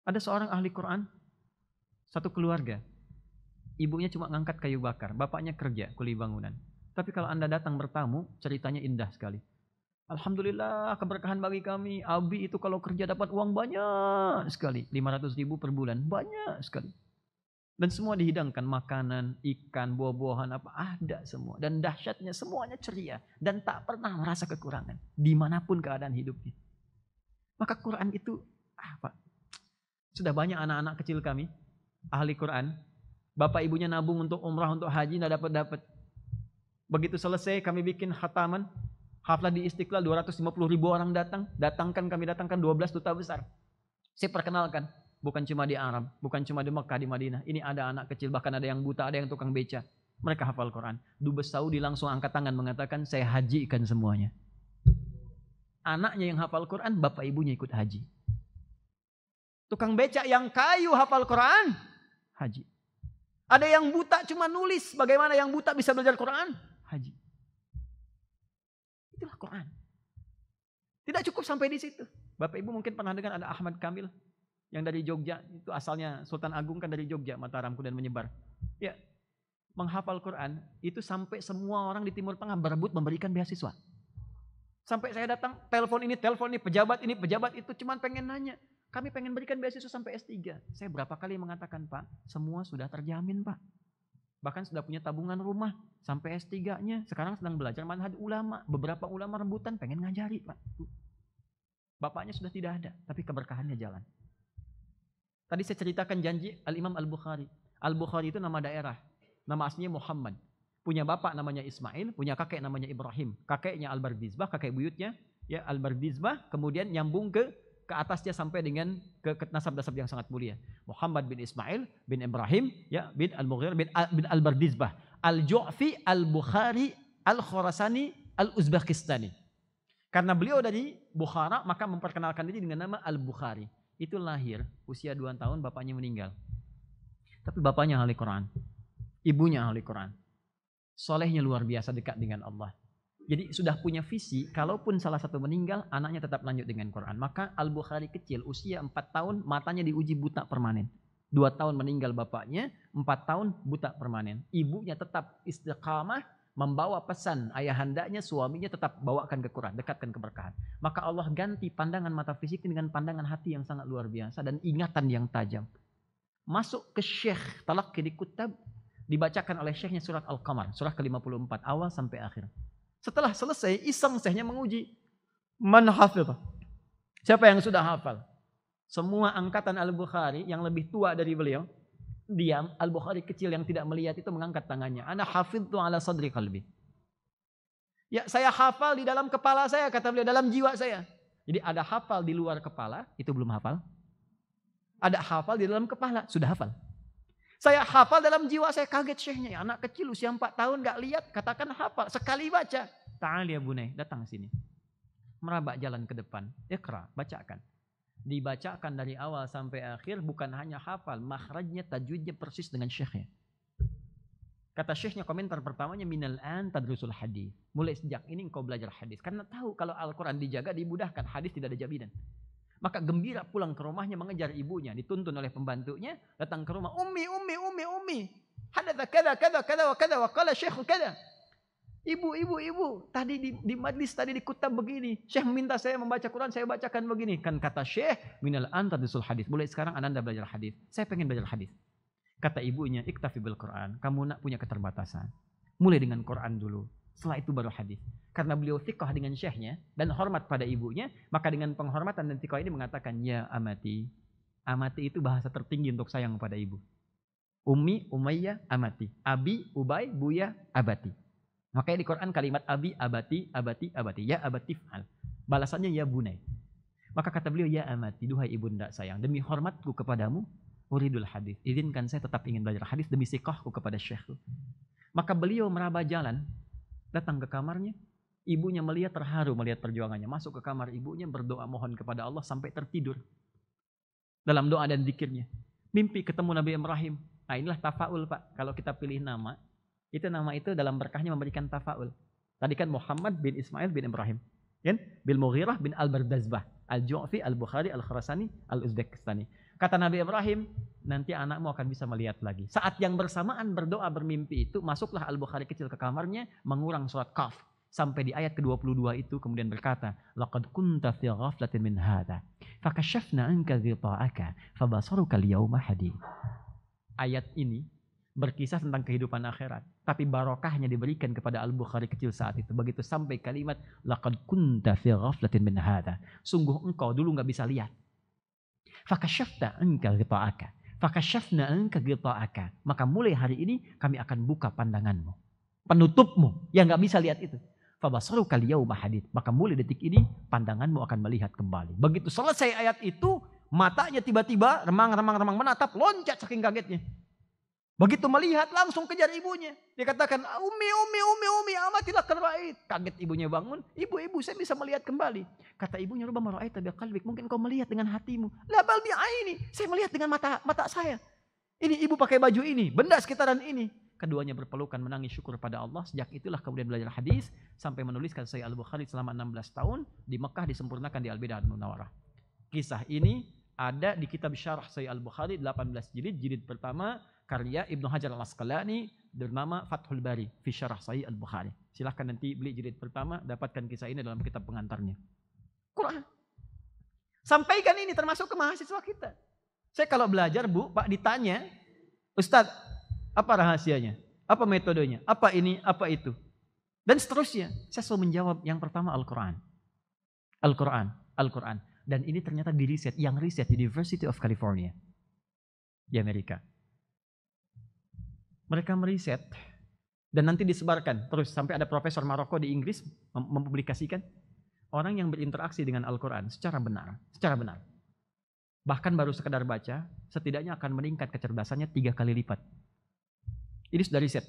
Ada seorang ahli Quran, satu keluarga. Ibunya cuma ngangkat kayu bakar, bapaknya kerja, kuli bangunan. Tapi kalau Anda datang bertamu, ceritanya indah sekali. Alhamdulillah, keberkahan bagi kami. Abi itu kalau kerja dapat uang banyak sekali. 500 ribu per bulan, banyak sekali. Dan semua dihidangkan, makanan, ikan, buah-buahan, apa ada semua. Dan dahsyatnya semuanya ceria. Dan tak pernah merasa kekurangan. Dimanapun keadaan hidupnya. Maka Quran itu, Pak, sudah banyak anak-anak kecil kami, ahli Quran. Bapak ibunya nabung untuk umrah, untuk haji, tidak dapat. Begitu selesai kami bikin khataman, haflah di Istiqlal, 250 ribu orang kami datangkan 12 duta besar. Saya perkenalkan, bukan cuma di Arab, bukan cuma di Mekah, di Madinah. Ini ada anak kecil, bahkan ada yang buta, ada yang tukang beca. Mereka hafal Quran. Dubes Saudi langsung angkat tangan mengatakan, saya hajikan semuanya. Anaknya yang hafal Quran, bapak ibunya ikut haji. Tukang becak yang kayu hafal Quran, haji. Ada yang buta cuma nulis, bagaimana yang buta bisa belajar Quran? Haji. Itulah Quran. Tidak cukup sampai di situ. Bapak Ibu mungkin pernah dengar ada Ahmad Kamil yang dari Jogja, itu asalnya Sultan Agung kan dari Jogja, Mataram kemudian menyebar. Ya, menghafal Quran itu sampai semua orang di Timur Tengah berebut memberikan beasiswa. Sampai saya datang, telepon ini, pejabat itu cuman pengen nanya. Kami pengen berikan beasiswa sampai S3. Saya berapa kali mengatakan, Pak, semua sudah terjamin, Pak. Bahkan sudah punya tabungan rumah sampai S3-nya. Sekarang sedang belajar manhaj ulama. Beberapa ulama rebutan pengen ngajari, Pak. Bapaknya sudah tidak ada, tapi keberkahannya jalan. Tadi saya ceritakan janji Al-Imam Al-Bukhari. Al-Bukhari itu nama daerah. Nama aslinya Muhammad. Punya bapak namanya Ismail, punya kakek namanya Ibrahim. Kakeknya Al-Bardizbah, kakek buyutnya ya Al-Bardizbah, kemudian nyambung ke atasnya sampai dengan ke nasab-nasab yang sangat mulia. Muhammad bin Ismail bin Ibrahim ya bin Al-Mughirah bin Al-Bardizbah, Al-Ju'fi, Al-Bukhari, Al-Khurasani, Al-Uzbekistani. Karena beliau dari Bukhara, maka memperkenalkan diri dengan nama Al-Bukhari. Itu lahir usia 2 tahun, bapaknya meninggal. Tapi bapaknya ahli Quran. Ibunya ahli Quran. Solehnya luar biasa, dekat dengan Allah. Jadi sudah punya visi, kalaupun salah satu meninggal, anaknya tetap lanjut dengan Quran. Maka Al-Bukhari kecil, usia 4 tahun, matanya diuji buta permanen. 2 tahun meninggal bapaknya, 4 tahun buta permanen. Ibunya tetap istiqamah, membawa pesan ayahandanya, suaminya tetap bawakan ke Quran, dekatkan keberkahan. Maka Allah ganti pandangan mata fisik dengan pandangan hati yang sangat luar biasa dan ingatan yang tajam. Masuk ke Syekh Talaqi di Kutab, dibacakan oleh Syekhnya surat Al-Qamar, surah ke-54, awal sampai akhir. Setelah selesai, iseng Syekhnya menguji. Man hafidh? Siapa yang sudah hafal? Semua angkatan Al-Bukhari yang lebih tua dari beliau, diam. Al-Bukhari kecil yang tidak melihat itu mengangkat tangannya. Ana hafidhtu ala sadri qalbi. Ya, saya hafal di dalam kepala saya, kata beliau, dalam jiwa saya. Jadi ada hafal di luar kepala, itu belum hafal. Ada hafal di dalam kepala, sudah hafal. Saya hafal dalam jiwa saya, kaget Syekhnya. Ya, anak kecil usia 4 tahun gak lihat, katakan hafal. Sekali baca, ta'al ya bunai, datang sini. Merabak jalan ke depan, iqra, bacakan. Dibacakan dari awal sampai akhir, bukan hanya hafal, makhrajnya, tajwidnya persis dengan Syekhnya. Kata Syekhnya, komentar pertamanya, minal an tadrusul hadis. Mulai sejak ini engkau belajar hadis. Karena tahu kalau Al-Quran dijaga, dimudahkan, hadis tidak ada jaminan. Maka gembira pulang ke rumahnya mengejar ibunya, dituntun oleh pembantunya, datang ke rumah, Ummi. Hadatsa kada kada kada wa kada wa qala syekh kada. Ibu, tadi di majlis tadi di kutab begini. Syekh minta saya membaca Quran, saya bacakan begini. Kan kata Syekh, minal anta dusul hadis. Mulai sekarang Anda belajar hadis. Saya pengen belajar hadis. Kata ibunya, iktafi bil Quran. Kamu nak punya keterbatasan. Mulai dengan Quran dulu. Setelah itu baru hadis. Karena beliau thiqah dengan syekhnya dan hormat pada ibunya, maka dengan penghormatan dan thiqah ini mengatakan, ya amati. Amati itu bahasa tertinggi untuk sayang pada ibu. Ummi, Umayyah, amati. Abi, Ubay, Buya, abati. Makanya di Quran kalimat abi, abati, ya abati fa'al. Balasannya ya bunai. Maka kata beliau, ya amati, duhai ibunda sayang, demi hormatku kepadamu, uridul hadis. Izinkan saya tetap ingin belajar hadis demi siqahku kepada syekhku. Maka beliau meraba jalan, datang ke kamarnya, ibunya melihat terharu melihat perjuangannya, masuk ke kamar ibunya, berdoa mohon kepada Allah sampai tertidur. Dalam doa dan zikirnya. Mimpi ketemu Nabi Ibrahim. Nah inilah tafaul Pak, kalau kita pilih nama, itu nama itu dalam berkahnya memberikan tafaul. Tadi kan Muhammad bin Ismail bin Ibrahim. Kan? Bil Mughirah bin Al-Bardazbah. Al-Ju'fi, Al-Bukhari, Al-Khurasani, Al-Uzbekistani. Kata Nabi Ibrahim, nanti anakmu akan bisa melihat lagi. Saat yang bersamaan berdoa bermimpi itu, masuklah Al-Bukhari kecil ke kamarnya, mengurang surat Qaf. Sampai di ayat ke-22 itu kemudian berkata, laqad kunta fi ghaflatin min hadha, fakashafna anka ghita'aka, fabasaruka al-yawma hadid. Ayat ini berkisah tentang kehidupan akhirat, tapi barokahnya diberikan kepada Al-Bukhari kecil saat itu. Begitu sampai kalimat laqad kunta fi ghaflatin min hadha, sungguh engkau dulu enggak bisa lihat. Fakashafna anka ghita'aka, maka mulai hari ini kami akan buka pandanganmu, penutupmu yang enggak bisa lihat itu. Fabasaruka al-yawma hadid, maka mulai detik ini pandanganmu akan melihat kembali. Begitu selesai ayat itu, matanya tiba-tiba remang-remang menatap, loncat saking kagetnya. Begitu melihat langsung kejar ibunya. Dia katakan, Umi, amatilah kerbait. Kaget ibunya bangun. Ibu, saya bisa melihat kembali. Kata ibunya, rubbama ra'aita biqalbik, mungkin kau melihat dengan hatimu. La bal bi'aini, saya melihat dengan mata saya. Ini ibu pakai baju ini, benda sekitaran ini. Keduanya berpelukan menangis syukur pada Allah. Sejak itulah kemudian belajar hadis sampai menuliskan Sahih Al-Bukhari selama 16 tahun. Di Mekah disempurnakan di Al-Bidah Al-Munawwarah. Kisah ini ada di kitab Syarah Sahih Al-Bukhari 18 jilid. Jilid pertama karya Ibnu Hajar Al-Asqalani bernama Fathul Bari fi Syarah Sahih Al-Bukhari. Silahkan nanti beli jilid pertama, dapatkan kisah ini dalam kitab pengantarnya. Quran. Sampaikan ini termasuk ke mahasiswa kita. Saya kalau belajar Bu, Pak ditanya, Ustadz, apa rahasianya? Apa metodenya? Apa ini? Apa itu? Dan seterusnya. Saya selalu menjawab yang pertama Al-Quran. Al-Quran. Dan ini ternyata di riset. Yang riset University of California. Di Amerika. Mereka meriset. Dan nanti disebarkan. Terus sampai ada profesor Maroko di Inggris mempublikasikan. Orang yang berinteraksi dengan Al-Quran secara benar. Bahkan baru sekedar baca. Setidaknya akan meningkat kecerdasannya 3 kali lipat. Ini sudah riset.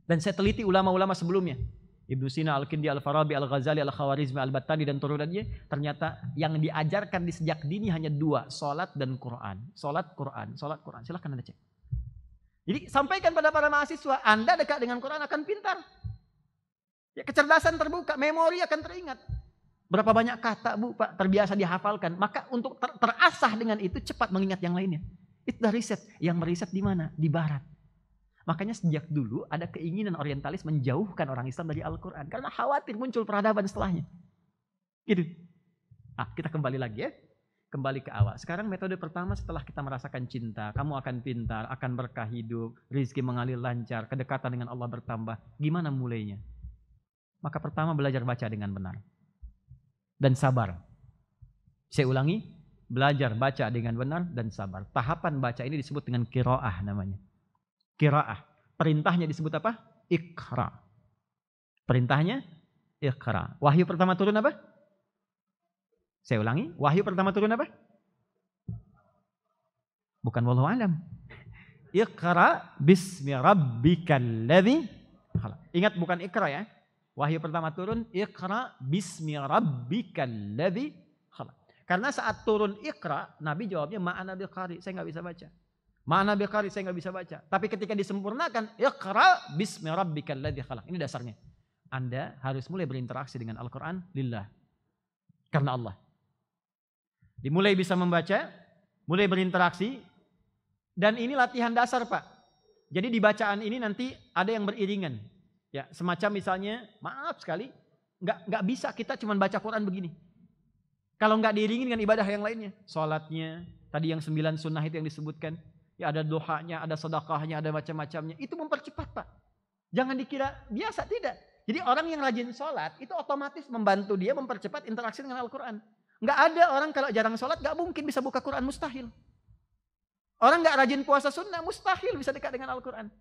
Dan saya teliti ulama-ulama sebelumnya. Ibnu Sina, Al-Kindi, Al-Farabi, Al-Ghazali, Al-Khawarizmi, Al-Battani, dan turunannya. Ternyata yang diajarkan di sejak dini hanya 2. Salat dan Quran. Salat, Quran. Silahkan Anda cek. Jadi sampaikan pada para mahasiswa. Anda dekat dengan Quran akan pintar. Ya, kecerdasan terbuka. Memori akan teringat. Berapa banyak kata Bu, Pak, terbiasa dihafalkan. Maka untuk terasah dengan itu cepat mengingat yang lainnya. Itu dah riset. Yang meriset di mana? Di Barat. Makanya sejak dulu ada keinginan orientalis menjauhkan orang Islam dari Al-Quran. Karena khawatir muncul peradaban setelahnya. Gitu. Nah, kita kembali lagi ya. Kembali ke awal. Sekarang metode pertama setelah kita merasakan cinta. Kamu akan pintar, akan berkah hidup, rezeki mengalir lancar, kedekatan dengan Allah bertambah. Gimana mulainya? Maka pertama belajar baca dengan benar. Dan sabar. Saya ulangi. Belajar baca dengan benar dan sabar. Tahapan baca ini disebut dengan qiraah namanya. Qiraah. Perintahnya disebut apa? Iqra. Perintahnya Iqra. Wahyu pertama turun apa? Saya ulangi. Wahyu pertama turun apa? Bukan wallahu alam. Iqra bismi rabbikal ladzi khalaq. Ingat bukan Iqra ya. Wahyu pertama turun Iqra bismi rabbikal ladzi khalaq. Karena saat turun Iqra, Nabi jawabnya ma'ana biqari, saya enggak bisa baca. Ma'ana biqari, saya nggak bisa baca. Tapi ketika disempurnakan, Iqra bismi rabbikal ladzi khalaq. Ini dasarnya. Anda harus mulai berinteraksi dengan Al-Quran lillah. Karena Allah. Dimulai bisa membaca, mulai berinteraksi. Dan ini latihan dasar Pak. Jadi di bacaan ini nanti ada yang beriringan. Ya, semacam misalnya, maaf sekali, nggak bisa kita cuma baca Quran begini. Kalau nggak diiringin dengan ibadah yang lainnya, sholatnya, tadi yang 9 sunnah itu yang disebutkan, ya ada dohanya, ada sedekahnya, ada macam-macamnya, itu mempercepat Pak. Jangan dikira biasa, tidak. Jadi orang yang rajin sholat itu otomatis membantu dia mempercepat interaksi dengan Al-Quran. Nggak ada orang kalau jarang sholat nggak mungkin bisa buka Quran, mustahil. Orang nggak rajin puasa sunnah mustahil bisa dekat dengan Al-Quran.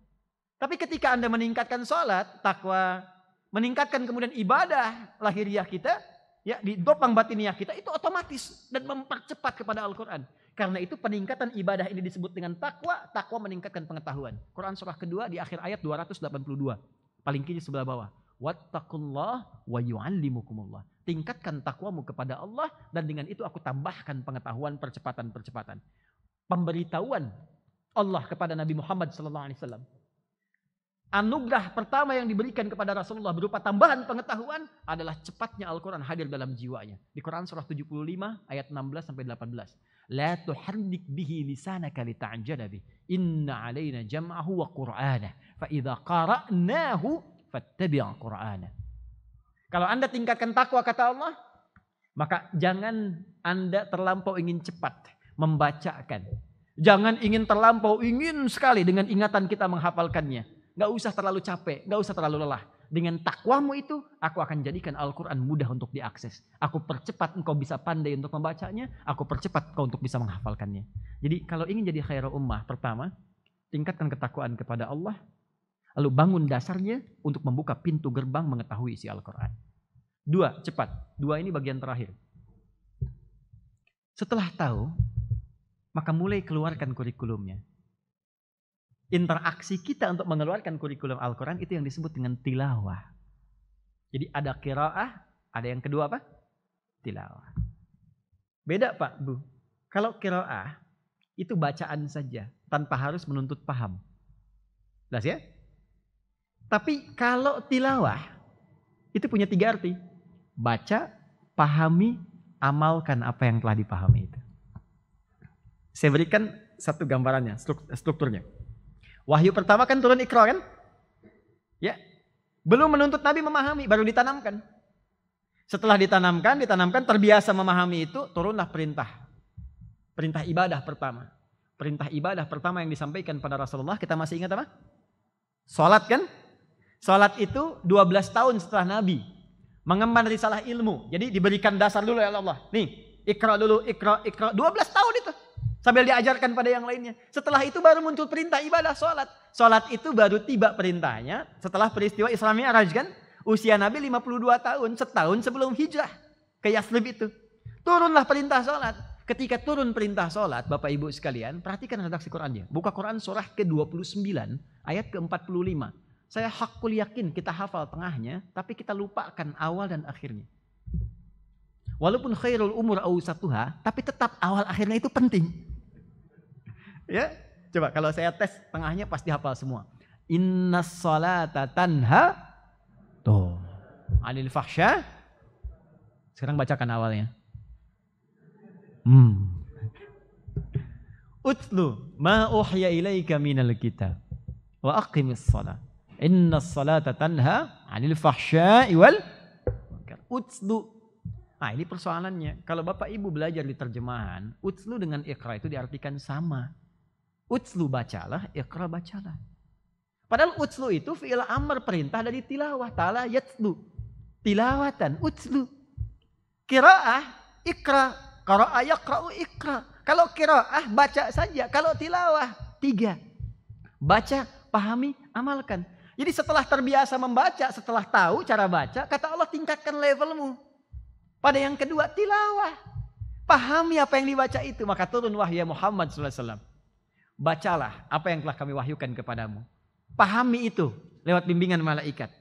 Tapi ketika Anda meningkatkan sholat, takwa, meningkatkan kemudian ibadah lahiriah kita, ya di dopang batiniah kita itu otomatis dan mempercepat kepada Al-Quran. Karena itu peningkatan ibadah ini disebut dengan takwa. Takwa meningkatkan pengetahuan. Quran surah kedua di akhir ayat 282. Paling kiri sebelah bawah. Wattaqullah wa yu'allimukumullah. Tingkatkan takwamu kepada Allah dan dengan itu aku tambahkan pengetahuan, percepatan-percepatan. Pemberitahuan Allah kepada Nabi Muhammad SAW. Anugerah pertama yang diberikan kepada Rasulullah berupa tambahan pengetahuan adalah cepatnya Al-Quran hadir dalam jiwanya. Di Quran surah 75 ayat 16-18. La tuharrik bihi lisanaka lita'jala bih. Inna alaina jam'ahu wa qur'anah. Fa idza qara'nahu fattabi' Qur'ana. Kalau Anda tingkatkan takwa kata Allah, maka jangan Anda terlampau ingin cepat membacakan. Jangan ingin terlampau ingin sekali dengan ingatan kita menghafalkannya. Gak usah terlalu capek, gak usah terlalu lelah. Dengan takwamu itu, aku akan jadikan Al-Quran mudah untuk diakses. Aku percepat engkau bisa pandai untuk membacanya, aku percepat engkau untuk bisa menghafalkannya. Jadi kalau ingin jadi khairul ummah, pertama, tingkatkan ketakwaan kepada Allah. Lalu bangun dasarnya untuk membuka pintu gerbang mengetahui isi Al-Quran. 2, cepat. 2 ini bagian terakhir. Setelah tahu, maka mulai keluarkan kurikulumnya. Interaksi kita untuk mengeluarkan kurikulum Al-Quran itu yang disebut dengan tilawah. Jadi ada qiraah, ada yang kedua apa? Tilawah. Beda Pak, Bu. Kalau qiraah, itu bacaan saja, tanpa harus menuntut paham. Jelas ya? Tapi kalau tilawah, itu punya 3 arti. Baca, pahami, amalkan apa yang telah dipahami itu. Saya berikan satu gambarannya, strukturnya. Wahyu pertama kan turun Iqra kan? Ya. Belum menuntut Nabi memahami, baru ditanamkan. Setelah ditanamkan, terbiasa memahami itu, turunlah perintah. Perintah ibadah pertama. Perintah ibadah pertama yang disampaikan pada Rasulullah, kita masih ingat apa? Salat kan? Salat itu 12 tahun setelah Nabi mengemban risalah ilmu. Jadi diberikan dasar dulu ya Allah. Nih, Iqra dulu, Iqra. 12 tahun itu. Sambil diajarkan pada yang lainnya. Setelah itu baru muncul perintah ibadah salat. Salat itu baru tiba perintahnya setelah peristiwa Isra Mi'raj kan. Usia Nabi 52 tahun, setahun sebelum hijrah ke Yathrib itu. Turunlah perintah salat. Ketika turun perintah salat, Bapak Ibu sekalian, perhatikan redaksi Qurannya. Buka Quran surah ke-29 ayat ke-45. Saya hakul yakin kita hafal tengahnya, tapi kita lupakan awal dan akhirnya. Walaupun khairul umur awsatuha, tapi tetap awal akhirnya itu penting. Ya, coba kalau saya tes tengahnya pasti hafal semua. Innas salata tanha tuh anil fahsya. Sekarang bacakan awalnya. Utlu ma uhya ilaika minal kitab wa aqimis salat. Innas salata tanha 'anil fahsya'i wal munkar. Utslu. Nah, ini persoalannya. Kalau Bapak Ibu belajar di terjemahan, utslu dengan iqra itu diartikan sama. Utslu bacalah, iqra bacalah. Padahal utslu itu fi'il amr, perintah dari tilawah. Ta'ala yatslu. Tilawatan, utslu. Qiraah, iqra. Qara'a yaqra'u iqra. Kalau qiraah, baca saja. Kalau tilawah, 3. Baca, pahami, amalkan. Jadi setelah terbiasa membaca, setelah tahu cara baca, kata Allah tingkatkan levelmu. Pada yang kedua, tilawah. Pahami apa yang dibaca itu. Maka turun wahyu Muhammad SAW. Bacalah apa yang telah kami wahyukan kepadamu. Pahami itu lewat bimbingan malaikat.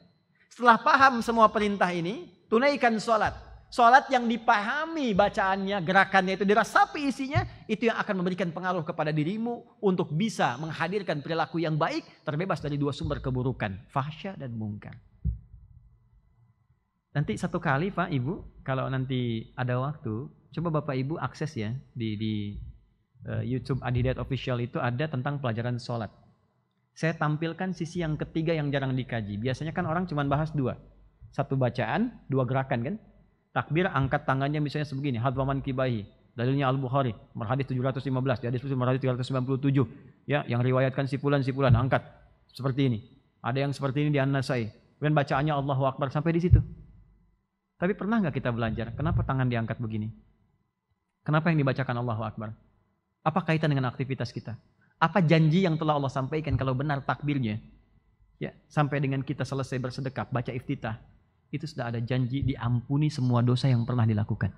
Setelah paham semua perintah ini, tunaikan sholat. Sholat yang dipahami bacaannya, gerakannya itu dirasapi isinya, itu yang akan memberikan pengaruh kepada dirimu untuk bisa menghadirkan perilaku yang baik, terbebas dari 2 sumber keburukan, fahsya dan munkar. Nanti satu kali Pak Ibu, kalau nanti ada waktu, coba Bapak Ibu akses ya di YouTube Adidat Official itu ada tentang pelajaran sholat. Saya tampilkan sisi yang ketiga yang jarang dikaji. Biasanya kan orang cuma bahas dua. Satu bacaan, dua gerakan kan. Takbir, angkat tangannya misalnya sebegini. Hadwaman kibahi. Dalilnya Al-Bukhari. Hadis 715. Hadis Muslim hadis 397. Ya, yang riwayatkan sipulan-sipulan. Angkat. Seperti ini. Ada yang seperti ini di An-Nasai. Kemudian bacaannya Allahu Akbar. Sampai di situ. Tapi pernah nggak kita belajar? Kenapa tangan diangkat begini? Kenapa yang dibacakan Allahu Akbar? Apa kaitan dengan aktivitas kita? Apa janji yang telah Allah sampaikan kalau benar takbirnya? Ya, sampai dengan kita selesai bersedekap, baca iftitah, itu sudah ada janji diampuni semua dosa yang pernah dilakukan.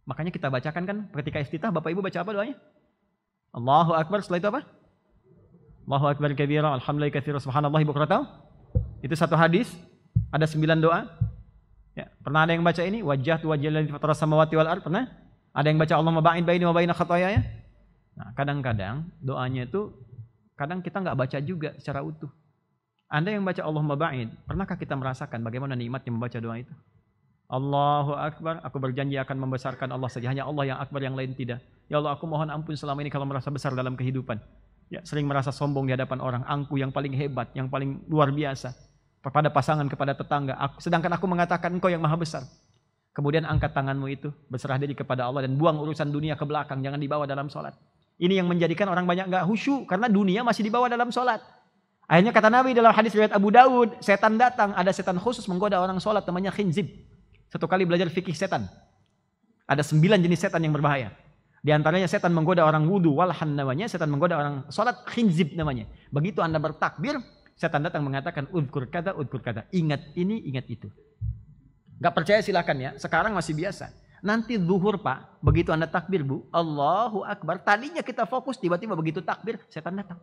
Makanya kita bacakan kan ketika iftitah, Bapak Ibu baca apa doanya? Allahu Akbar, setelah itu apa? Allahu Akbar kabira, alhamdulillah katsira, subhanallahi bukratan. Itu satu hadis, ada 9 doa. Ya, pernah ada yang baca ini? Wajjahtu wajhiyal ladzi fatara samawati wal ardh, pernah? Ada yang baca Allahumma ba'id baini wa baina khataayaya? Nah, kadang-kadang doanya itu kadang kita nggak baca juga secara utuh. Anda yang baca Allahumma ba'id, pernahkah kita merasakan bagaimana nikmatnya membaca doa itu? Allahu Akbar, aku berjanji akan membesarkan Allah saja. Hanya Allah yang akbar, yang lain tidak. Ya Allah, aku mohon ampun selama ini kalau merasa besar dalam kehidupan. Ya, sering merasa sombong di hadapan orang. Angku yang paling hebat, yang paling luar biasa. Kepada pasangan, kepada tetangga. Sedangkan aku mengatakan engkau yang maha besar. Kemudian angkat tanganmu itu, berserah diri kepada Allah dan buang urusan dunia ke belakang. Jangan dibawa dalam sholat. Ini yang menjadikan orang banyak nggak khusyuk karena dunia masih dibawa dalam sholat. Akhirnya kata Nabi dalam hadis riwayat Abu Daud, setan datang, ada setan khusus menggoda orang sholat namanya khinzib. Satu kali belajar fikih setan. Ada 9 jenis setan yang berbahaya. Di antaranya setan menggoda orang wudu, walhan namanya, setan menggoda orang sholat, khinzib namanya. Begitu Anda bertakbir, setan datang mengatakan udhkur kata, ingat ini, ingat itu. Gak percaya silakan ya, sekarang masih biasa. Nanti zuhur Pak, begitu Anda takbir Bu, Allahu Akbar, tadinya kita fokus, tiba-tiba begitu takbir, setan datang.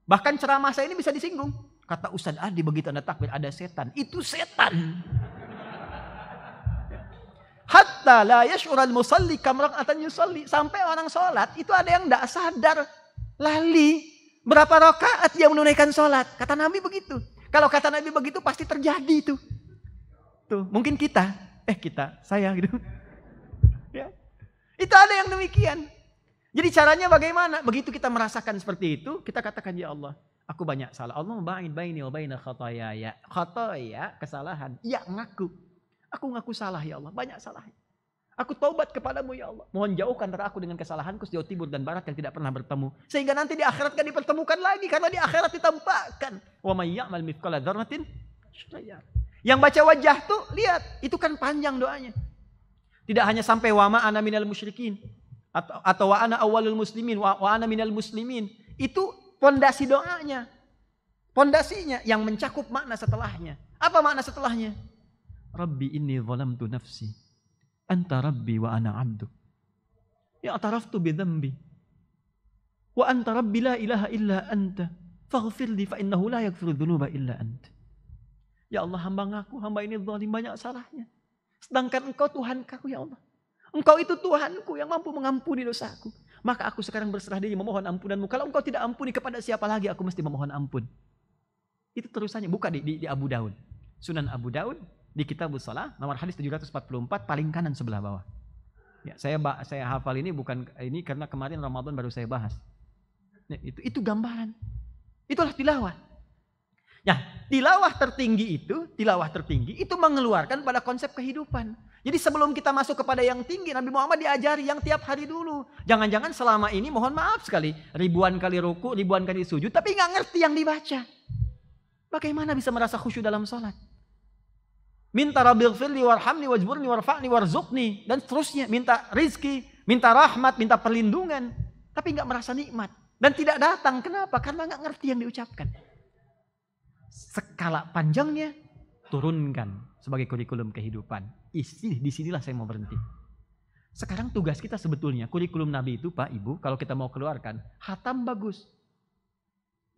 Bahkan ceramah saya ini bisa disinggung. Kata Ustaz Adi, begitu Anda takbir ada setan, itu setan. Hatta la yash'ural musalli kamrak'atan yusalli, sampai orang sholat itu ada yang tidak sadar, lali berapa rakaat dia menunaikan sholat. Kata Nabi begitu. Kalau kata Nabi begitu pasti terjadi itu. Tuh, mungkin saya gitu. Ya. Itu ada yang demikian. Jadi caranya bagaimana? Begitu kita merasakan seperti itu, kita katakan ya Allah, aku banyak salah. Allah ba'id baini wa baina khataaya. Khataaya, kesalahan. Ya ngaku. Aku ngaku salah ya Allah, banyak salahnya. Aku taubat kepadamu ya Allah. Mohon jauhkan antara aku dengan kesalahanku sejauh timur dan barat yang tidak pernah bertemu. Sehingga nanti di akhirat kan dipertemukan lagi. Karena di akhirat ditampakkan. Wa may ya'mal mithqala dzarratin syarran. Yang baca wajah tuh, lihat. Itu kan panjang doanya. Tidak hanya sampai wa ma ana minal musyrikin. Atau wa ana awwalul muslimin. Wa ana minal muslimin. Itu pondasi doanya. Pondasinya yang mencakup makna setelahnya. Apa makna setelahnya? Rabbi inni zalamtu nafsi. Anta rabbi wa ana abdu. Ya ataraftu bidhambi. Wa anta rabbi la ilaha illa anta. Faghfirli fa innahu la yaghfiru dhunuba illa anta. Ya Allah, hamba ngaku, hamba ini zalim, banyak salahnya. Sedangkan engkau Tuhanku ya Allah. Engkau itu Tuhanku yang mampu mengampuni dosaku. Maka aku sekarang berserah diri memohon ampunanmu. Kalau engkau tidak ampuni, kepada siapa lagi aku mesti memohon ampun. Itu terusannya. Buka di Abu Daud. Sunan Abu Daud. Di Kitabus Shalah, nomor hadis 744, paling kanan sebelah bawah. Ya, saya hafal ini bukan ini karena kemarin Ramadan baru saya bahas. Ya, itu gambaran. Itulah tilawah. Ya, tilawah tertinggi itu mengeluarkan pada konsep kehidupan. Jadi sebelum kita masuk kepada yang tinggi, Nabi Muhammad diajari yang tiap hari dulu. Jangan-jangan selama ini, mohon maaf sekali, ribuan kali ruku, ribuan kali sujud, tapi nggak ngerti yang dibaca. Bagaimana bisa merasa khusyuk dalam sholat? Minta rabbighfirli warhamni wajburni warfa'ni warzuqni, dan seterusnya, minta rizki, minta rahmat, minta perlindungan, tapi nggak merasa nikmat dan tidak datang. Kenapa? Karena nggak ngerti yang diucapkan. Skala panjangnya turunkan sebagai kurikulum kehidupan. Disinilah saya mau berhenti. Sekarang tugas kita sebetulnya kurikulum Nabi itu Pak Ibu, kalau kita mau keluarkan khatam bagus.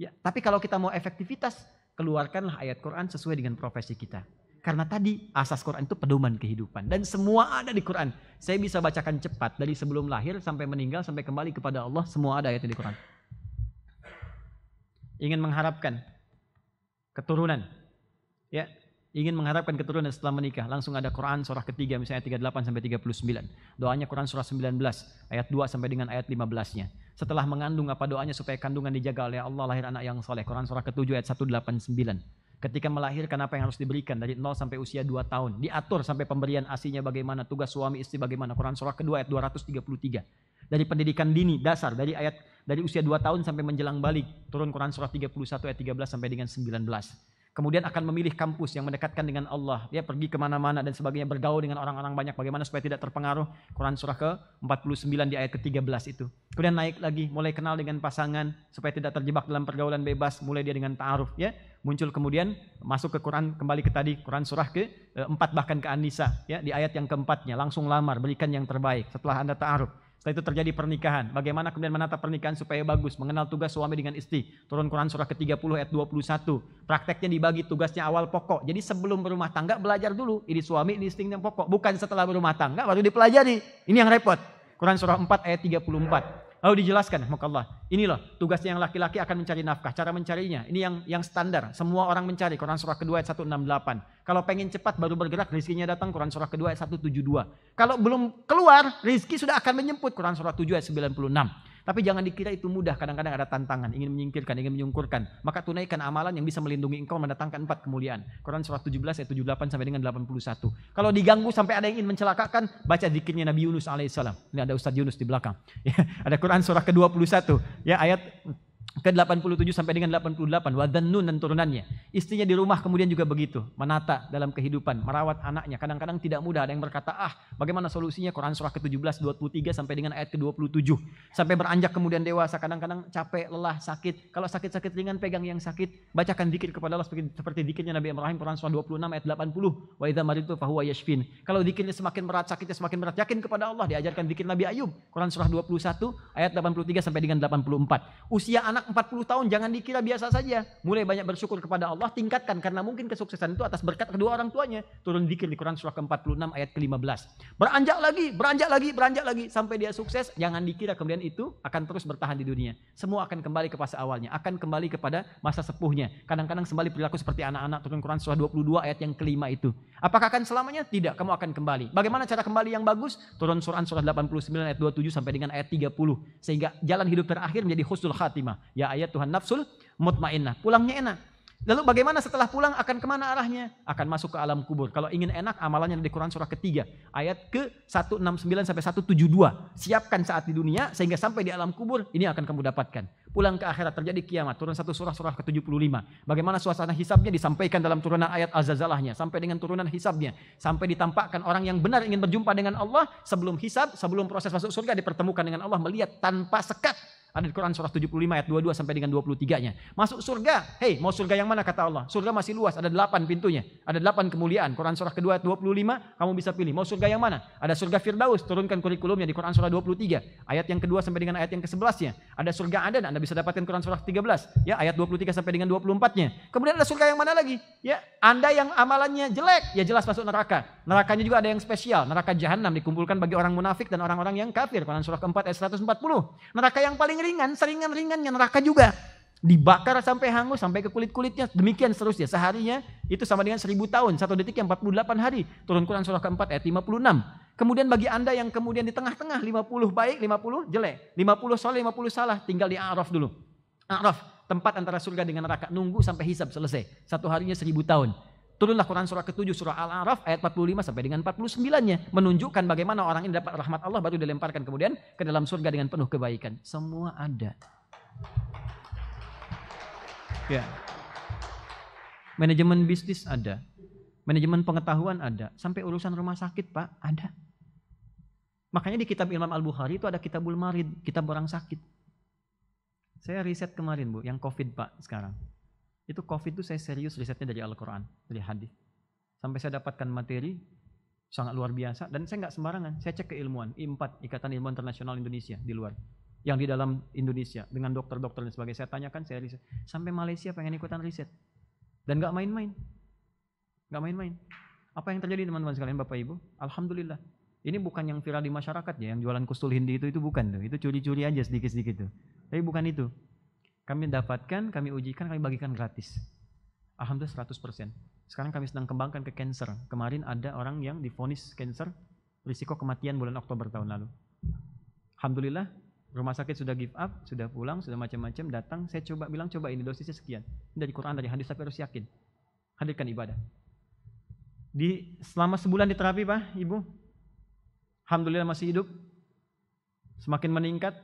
Ya, tapi kalau kita mau efektivitas, keluarkanlah ayat Quran sesuai dengan profesi kita. Karena tadi asas Quran itu pedoman kehidupan. Dan semua ada di Quran. Saya bisa bacakan cepat. Dari sebelum lahir sampai meninggal sampai kembali kepada Allah. Semua ada ayat di Quran. Ingin mengharapkan keturunan. Ya, ingin mengharapkan keturunan setelah menikah, langsung ada Quran surah ketiga misalnya 38 sampai 39. Doanya Quran surah 19 ayat 2 sampai dengan ayat 15-nya. Setelah mengandung apa doanya supaya kandungan dijaga oleh Allah, lahir anak yang soleh. Quran surah ke-7 ayat 189. Ketika melahirkan apa yang harus diberikan dari 0 sampai usia 2 tahun. Diatur sampai pemberian ASINya bagaimana, tugas suami istri bagaimana. Quran surah ke-2 ayat 233. Dari pendidikan dini dasar dari usia 2 tahun sampai menjelang balik, turun Quran surah 31 ayat 13 sampai dengan 19. Kemudian akan memilih kampus yang mendekatkan dengan Allah. Dia pergi kemana-mana dan sebagainya, bergaul dengan orang-orang banyak. Bagaimana supaya tidak terpengaruh. Quran surah ke-49 di ayat ke-13 itu. Kemudian naik lagi, mulai kenal dengan pasangan. Supaya tidak terjebak dalam pergaulan bebas. Mulai dia dengan ta'aruf. Ya. Muncul kemudian masuk ke Quran, kembali ke tadi. Quran surah ke-4 bahkan ke An-Nisa. Ya, di ayat yang ke-4-nya. Langsung lamar, berikan yang terbaik. Setelah Anda ta'aruf. Setelah itu terjadi pernikahan. Bagaimana kemudian menata pernikahan supaya bagus. Mengenal tugas suami dengan istri. Turun Quran surah ke-30 ayat 21. Prakteknya dibagi tugasnya awal pokok. Jadi sebelum berumah tangga belajar dulu. Ini suami, ini istri yang pokok. Bukan setelah berumah tangga baru dipelajari. Ini yang repot. Quran surah 4 ayat 34. Lalu dijelaskan, Allah, ini loh tugasnya yang laki-laki akan mencari nafkah. Cara mencarinya, ini yang standar. Semua orang mencari. Quran surah kedua ayat 168. Kalau pengen cepat baru bergerak, rizkinya datang. Quran surah kedua ayat 172. Kalau belum keluar, rizki sudah akan menjemput. Quran surah 7 ayat 96. Tapi jangan dikira itu mudah, kadang-kadang ada tantangan, ingin menyingkirkan, ingin menyungkurkan. Maka tunaikan amalan yang bisa melindungi engkau mendatangkan 4 kemuliaan. Quran surah 17 ayat 78 sampai dengan 81. Kalau diganggu sampai ada yang ingin mencelakakan, baca zikirnya Nabi Yunus alaihissalam. Ini ada Ustaz Yunus di belakang. Ya, ada Quran surah ke-21, ya ayat ke-87 sampai dengan 88. Wa dhannun dan turunannya. Istrinya di rumah kemudian juga begitu, menata dalam kehidupan, merawat anaknya. Kadang-kadang tidak mudah. Ada yang berkata, bagaimana solusinya? Quran surah ke-17 23 sampai dengan ayat ke-27. Sampai beranjak kemudian dewasa, kadang-kadang capek, lelah, sakit. Kalau sakit-sakit ringan pegang yang sakit, bacakan zikir kepada Allah seperti zikirnya Nabi Ibrahim Quran surah 26 ayat 80. Wa idza maridtu fahuwa yashfin. Kalau zikirnya semakin berat, sakitnya semakin berat, yakin kepada Allah. Diajarkan zikir Nabi Ayub Quran surah 21 ayat 83 sampai dengan 84. Usia anak 40 tahun jangan dikira biasa saja. Mulai banyak bersyukur kepada Allah, tingkatkan karena mungkin kesuksesan itu atas berkat kedua orang tuanya. Turun zikir di Quran surah ke-46 ayat ke-15. Beranjak lagi sampai dia sukses. Jangan dikira kemudian itu akan terus bertahan di dunia. Semua akan kembali ke fase awalnya, akan kembali kepada masa sepuhnya. Kadang-kadang kembali perilaku seperti anak-anak. Turun Quran surah 22 ayat yang ke-5 itu. Apakah akan selamanya? Tidak, kamu akan kembali. Bagaimana cara kembali yang bagus? Turun surah 89 ayat 27 sampai dengan ayat 30. Sehingga jalan hidup terakhir menjadi husnul khatimah. Ya ayat Tuhan nafsul mutmainnah. Pulangnya enak. Lalu bagaimana setelah pulang akan kemana arahnya? Akan masuk ke alam kubur. Kalau ingin enak amalannya di Quran surah ketiga. Ayat ke-169 sampai 172. Siapkan saat di dunia sehingga sampai di alam kubur ini akan kamu dapatkan. Pulang ke akhirat terjadi kiamat. Turun satu surah ke-75. Bagaimana suasana hisabnya disampaikan dalam turunan ayat Az-Zalzalahnya. Sampai dengan turunan hisabnya. Sampai ditampakkan orang yang benar ingin berjumpa dengan Allah. Sebelum hisab, sebelum proses masuk surga dipertemukan dengan Allah. Melihat tanpa sekat. Ada di Quran surah 75 ayat 22 sampai dengan 23-nya. Masuk surga. Hei, mau surga yang mana kata Allah? Surga masih luas, ada 8 pintunya. Ada 8 kemuliaan. Quran surah kedua ayat 25, kamu bisa pilih. Mau surga yang mana? Ada surga Firdaus, turunkan kurikulumnya di Quran surah 23. Ayat yang kedua sampai dengan ayat yang ke-11-nya. Ada surga Adan, Anda bisa dapatkan Quran surah 13. Ya, ayat 23 sampai dengan 24-nya. Kemudian ada surga yang mana lagi? Ya, Anda yang amalannya jelek, ya jelas masuk neraka. Nerakanya juga ada yang spesial. Neraka Jahannam dikumpulkan bagi orang munafik dan orang-orang yang kafir. Quran surah keempat ayat 140. Neraka yang paling ringan, seringan-ringannya neraka juga. Dibakar sampai hangus, sampai ke kulit-kulitnya. Demikian seterusnya. Seharinya itu sama dengan 1000 tahun. 1 detik yang 48 hari. Turun Quran surah keempat ayat 56. Kemudian bagi Anda yang kemudian di tengah-tengah, 50 baik, 50 jelek. 50 soleh, 50 salah. Tinggal di A'raf dulu. A'raf, tempat antara surga dengan neraka. Nunggu sampai hisab selesai. 1 harinya 1000 tahun. Turunlah Quran surah ke-7 surah Al-A'raf ayat 45 sampai dengan 49-nya. Menunjukkan bagaimana orang ini dapat rahmat Allah baru dilemparkan kemudian ke dalam surga dengan penuh kebaikan. Semua ada. Ya. Manajemen bisnis ada. Manajemen pengetahuan ada. Sampai urusan rumah sakit Pak, ada. Makanya di kitab Imam Al-Bukhari itu ada kitabul marid, kitab orang sakit. Saya riset kemarin Bu, yang COVID Pak sekarang. Itu COVID itu saya serius risetnya dari Al-Quran, dari hadis. Sampai saya dapatkan materi sangat luar biasa dan saya nggak sembarangan. Saya cek ke ilmuwan, I4, Ikatan Ilmuwan Internasional Indonesia di luar. Yang di dalam Indonesia dengan dokter-dokter dan sebagainya. Saya tanyakan, saya riset. Sampai Malaysia pengen ikutan riset. Dan nggak main-main. Nggak main-main. Apa yang terjadi teman-teman sekalian Bapak Ibu? Alhamdulillah. Ini bukan yang viral di masyarakat ya, yang jualan kustul hindi itu bukan tuh. Itu curi-curi aja sedikit-sedikit tuh. Tapi bukan itu. Kami dapatkan, kami ujikan, kami bagikan gratis. Alhamdulillah 100%. Sekarang kami sedang kembangkan ke cancer. Kemarin ada orang yang divonis cancer, risiko kematian bulan Oktober tahun lalu. Alhamdulillah, rumah sakit sudah give up, sudah pulang, sudah macam-macam, datang. Saya bilang coba ini dosisnya sekian. Ini dari Quran, dari hadis, tapi harus yakin. Hadirkan ibadah. Selama sebulan di terapi Pak, Ibu, alhamdulillah masih hidup. Semakin meningkat,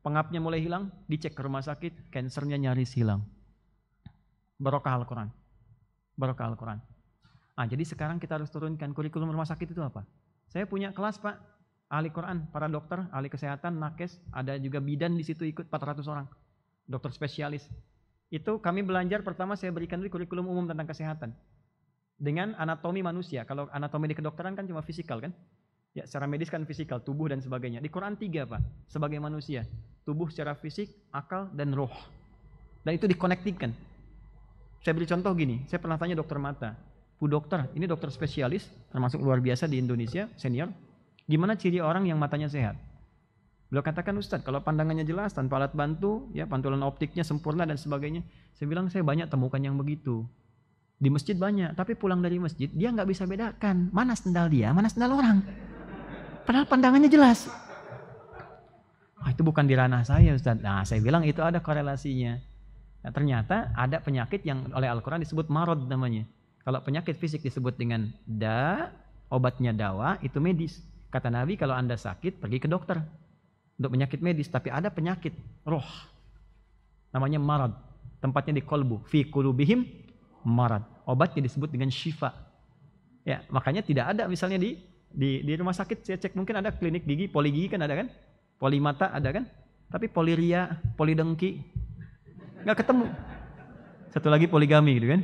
pengapnya mulai hilang, dicek ke rumah sakit, kansernya nyaris hilang. Barokah Al-Quran. Barokah Al-Quran. Jadi sekarang kita harus turunkan kurikulum rumah sakit itu apa? Saya punya kelas Pak, ahli Quran, para dokter, ahli kesehatan, nakes, ada juga bidan di situ ikut 400 orang. Dokter spesialis. Itu kami belajar pertama saya berikan dulu kurikulum umum tentang kesehatan. Dengan anatomi manusia. Kalau anatomi di kedokteran kan cuma fisikal kan? Ya, secara medis kan fisikal, tubuh dan sebagainya. Di Quran 3 Pak, sebagai manusia. Tubuh secara fisik, akal, dan roh. Dan itu dikonektikan. Saya beri contoh gini, saya pernah tanya dokter mata. Bu dokter, ini dokter spesialis, termasuk luar biasa di Indonesia, senior. Gimana ciri orang yang matanya sehat? Beliau katakan, Ustadz, kalau pandangannya jelas, tanpa alat bantu, ya pantulan optiknya sempurna dan sebagainya. Saya bilang, saya banyak temukan yang begitu. Di masjid banyak, tapi pulang dari masjid, dia nggak bisa bedakan mana sendal dia, mana sendal orang. Padahal pandangannya jelas. Itu bukan di ranah saya, Ustadz. Nah, saya bilang itu ada korelasinya. Nah, ternyata ada penyakit yang oleh Al-Quran disebut marad namanya. Kalau penyakit fisik disebut dengan obatnya dawa, itu medis. Kata Nabi, kalau Anda sakit, pergi ke dokter. Untuk penyakit medis, tapi ada penyakit roh. Namanya marad. Tempatnya di kolbu. Fi qulubihim marad. Obatnya disebut dengan syifa. Ya, makanya tidak ada misalnya di rumah sakit, saya cek mungkin ada klinik gigi, poligigi kan ada kan? Polimata ada kan? Tapi poliria, polidengki, nggak ketemu. Satu lagi poligami gitu kan?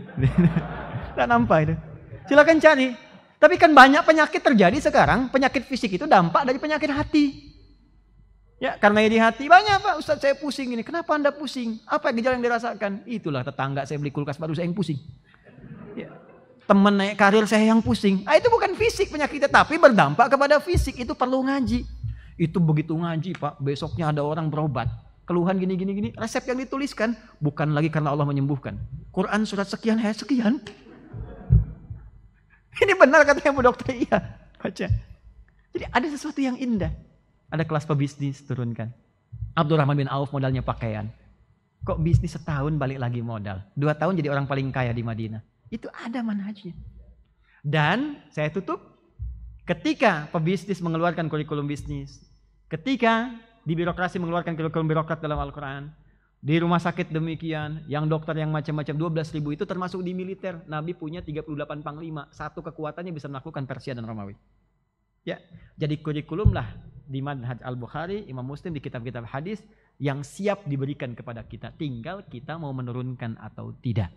Nggak nampak itu. Silakan cari. Tapi kan banyak penyakit terjadi sekarang, penyakit fisik itu dampak dari penyakit hati. Ya, karena di hati banyak Pak, Ustadz saya pusing ini. Kenapa Anda pusing? Apa gejala yang dirasakan? Itulah tetangga saya beli kulkas baru saya yang pusing. Ya. Teman naik karir saya yang pusing. Itu bukan fisik penyakitnya, tapi berdampak kepada fisik. Itu perlu ngaji. Itu begitu ngaji Pak, besoknya ada orang berobat. Keluhan gini. Resep yang dituliskan bukan lagi karena Allah menyembuhkan. Quran surat sekian, ayat sekian. Ini benar katanya Bu Dokter, iya. Baca. Jadi ada sesuatu yang indah. Ada kelas pebisnis turunkan. Abdurrahman bin Auf modalnya pakaian. Kok bisnis setahun balik lagi modal. 2 tahun jadi orang paling kaya di Madinah. Itu ada manhajnya. Dan saya tutup. Ketika pebisnis mengeluarkan kurikulum bisnis. Ketika di birokrasi mengeluarkan kurikulum birokrat dalam Al-Quran. Di rumah sakit demikian. Yang dokter yang macam-macam 12.000 itu termasuk di militer. Nabi punya 38 panglima. Satu kekuatannya bisa menaklukkan Persia dan Romawi. Ya, jadi kurikulum lah di Manhaj Al-Bukhari, Imam Muslim, di kitab-kitab hadis yang siap diberikan kepada kita. Tinggal kita mau menurunkan atau tidak.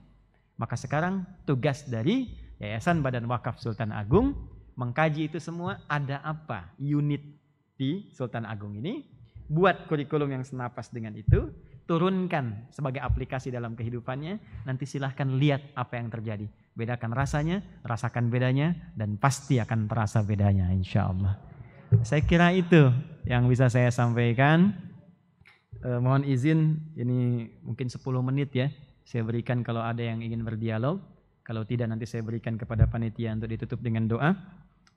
Maka sekarang tugas dari Yayasan Badan Wakaf Sultan Agung mengkaji itu semua, ada apa unit di Sultan Agung ini, buat kurikulum yang senapas dengan itu, turunkan sebagai aplikasi dalam kehidupannya, nanti silahkan lihat apa yang terjadi. Bedakan rasanya, rasakan bedanya, dan pasti akan terasa bedanya insya Allah. Saya kira itu yang bisa saya sampaikan. Mohon izin, ini mungkin 10 menit ya. Saya berikan kalau ada yang ingin berdialog. Kalau tidak nanti saya berikan kepada panitia untuk ditutup dengan doa.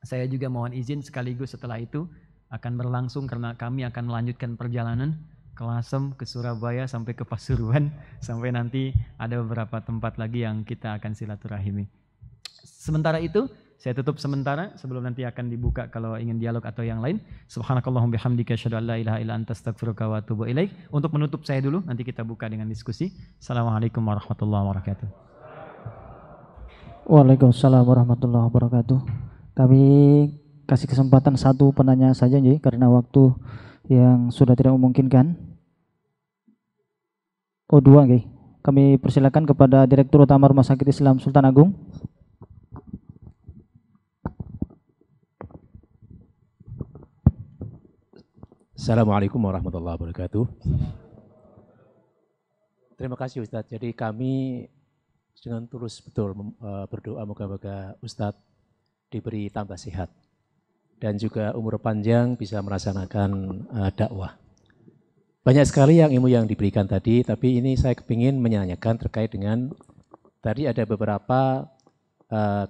Saya juga mohon izin sekaligus setelah itu akan berlangsung karena kami akan melanjutkan perjalanan ke Lasem, ke Surabaya, sampai ke Pasuruan, sampai nanti ada beberapa tempat lagi yang kita akan silaturahimi. Sementara itu, saya tutup sementara sebelum nanti akan dibuka kalau ingin dialog atau yang lain. Subhanakallahumma bihamdika asyhadu an la ilaha illa anta astaghfiruka wa atubu ilaik. Untuk menutup saya dulu, nanti kita buka dengan diskusi. Assalamualaikum warahmatullahi wabarakatuh. Waalaikumsalam warahmatullahi wabarakatuh. Kami kasih kesempatan satu penanya saja Nyi, karena waktu yang sudah tidak memungkinkan. Dua Nggih. Kami persilakan kepada Direktur Utama Rumah Sakit Islam Sultan Agung. Assalamualaikum warahmatullahi wabarakatuh. Terima kasih Ustadz. Jadi kami dengan tulus betul berdoa moga-moga Ustadz diberi tambah sehat dan juga umur panjang bisa melaksanakan dakwah. Banyak sekali yang ilmu yang diberikan tadi, tapi ini saya kepingin menanyakan terkait dengan tadi ada beberapa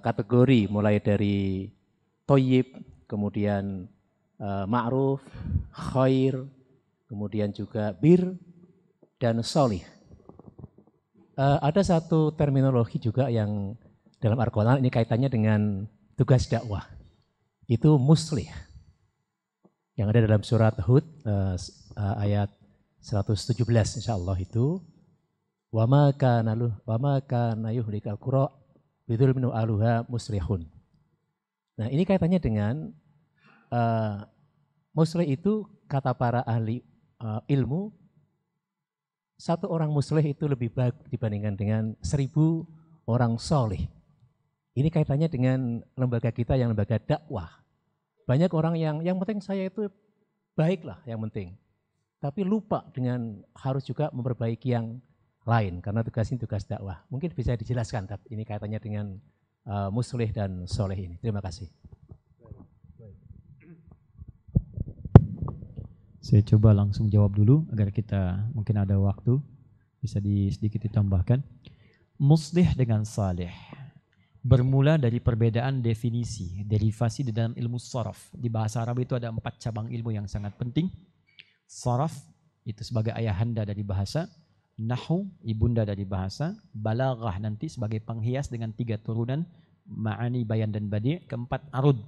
kategori mulai dari thayyib, kemudian ma'ruf, khair, kemudian juga bir dan sholih. Ada satu terminologi juga yang dalam Al-Quran ini kaitannya dengan tugas dakwah. Itu muslih. Yang ada dalam surat Hud ayat 117 insyaallah itu wa ma kana yuhlikal qura bidzulmin aluha muslihun. Nah, ini kaitannya dengan muslih itu kata para ahli ilmu, satu orang muslih itu lebih baik dibandingkan dengan 1000 orang soleh. Ini kaitannya dengan lembaga kita yang lembaga dakwah. Banyak orang yang penting saya itu baiklah yang penting. Tapi lupa dengan harus juga memperbaiki yang lain karena tugas ini tugas dakwah. Mungkin bisa dijelaskan tapi ini kaitannya dengan muslih dan soleh ini. Terima kasih. Saya coba langsung jawab dulu agar kita mungkin ada waktu bisa sedikit ditambahkan. Muslih dengan salih bermula dari perbedaan definisi, derivasi di dalam ilmu sharaf. Di bahasa Arab itu ada 4 cabang ilmu yang sangat penting. Sharaf itu sebagai ayahanda dari bahasa, nahwu ibunda dari bahasa, balaghah nanti sebagai penghias dengan 3 turunan, ma'ani, bayan dan badi', keempat arud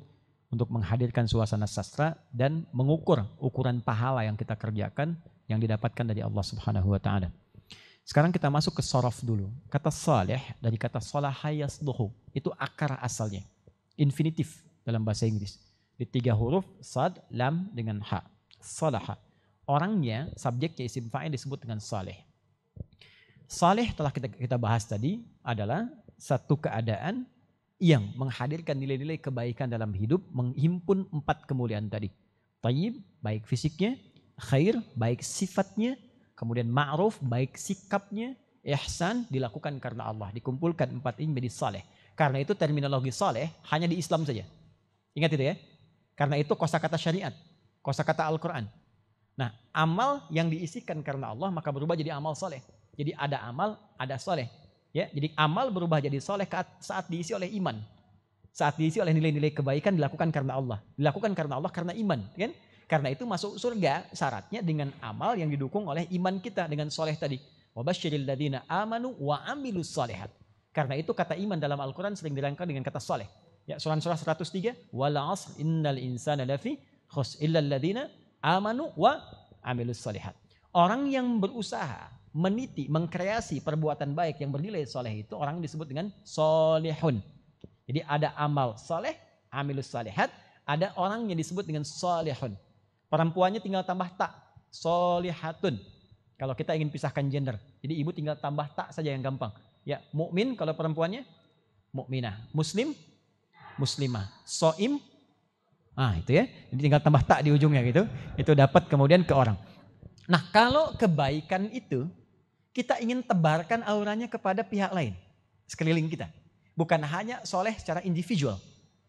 untuk menghadirkan suasana sastra dan mengukur ukuran pahala yang kita kerjakan yang didapatkan dari Allah Subhanahu wa taala. Sekarang kita masuk ke sharaf dulu. Kata salih dari kata salaha yasluhu, itu akar asalnya. Infinitif dalam bahasa Inggris. Di 3 huruf sad, lam dengan ha. Salaha. Orangnya, subjeknya isim fa'il disebut dengan salih. Salih telah kita bahas tadi adalah satu keadaan yang menghadirkan nilai-nilai kebaikan dalam hidup, menghimpun 4 kemuliaan tadi. Thayyib, baik fisiknya, khair, baik sifatnya, kemudian ma'ruf, baik sikapnya, ihsan, dilakukan karena Allah. Dikumpulkan 4 ini menjadi saleh. Karena itu terminologi saleh hanya di Islam saja. Ingat itu ya. Karena itu kosakata syariat, kosakata Al-Quran. Nah, amal yang diisikan karena Allah maka berubah jadi amal saleh. Jadi ada amal, ada saleh. Ya, jadi amal berubah jadi soleh saat diisi oleh iman. Saat diisi oleh nilai-nilai kebaikan dilakukan karena Allah. Dilakukan karena Allah karena iman. Kan? Karena itu masuk surga syaratnya dengan amal yang didukung oleh iman kita dengan soleh tadi. Wabasyiril ladzina amanu wa amilus solihat. Karena itu kata iman dalam Al-Quran sering dirangkai dengan kata soleh. Ya, surah 103. Wal 'asr innal insana lafi khusr illal ladzina amanu wa amilus solihat. Orang yang berusaha meniti, mengkreasi perbuatan baik yang bernilai soleh itu orang disebut dengan solihun. Jadi ada amal soleh, amilus salihat, ada orang yang disebut dengan solihun. Perempuannya tinggal tambah tak, solihatun. Kalau kita ingin pisahkan gender, jadi ibu tinggal tambah tak saja yang gampang. Ya, mukmin kalau perempuannya mukminah, muslim, muslimah, soim, itu ya. Jadi tinggal tambah tak di ujungnya gitu. Itu dapat kemudian ke orang. Nah, kalau kebaikan itu kita ingin tebarkan auranya kepada pihak lain sekeliling kita. Bukan hanya soleh secara individual.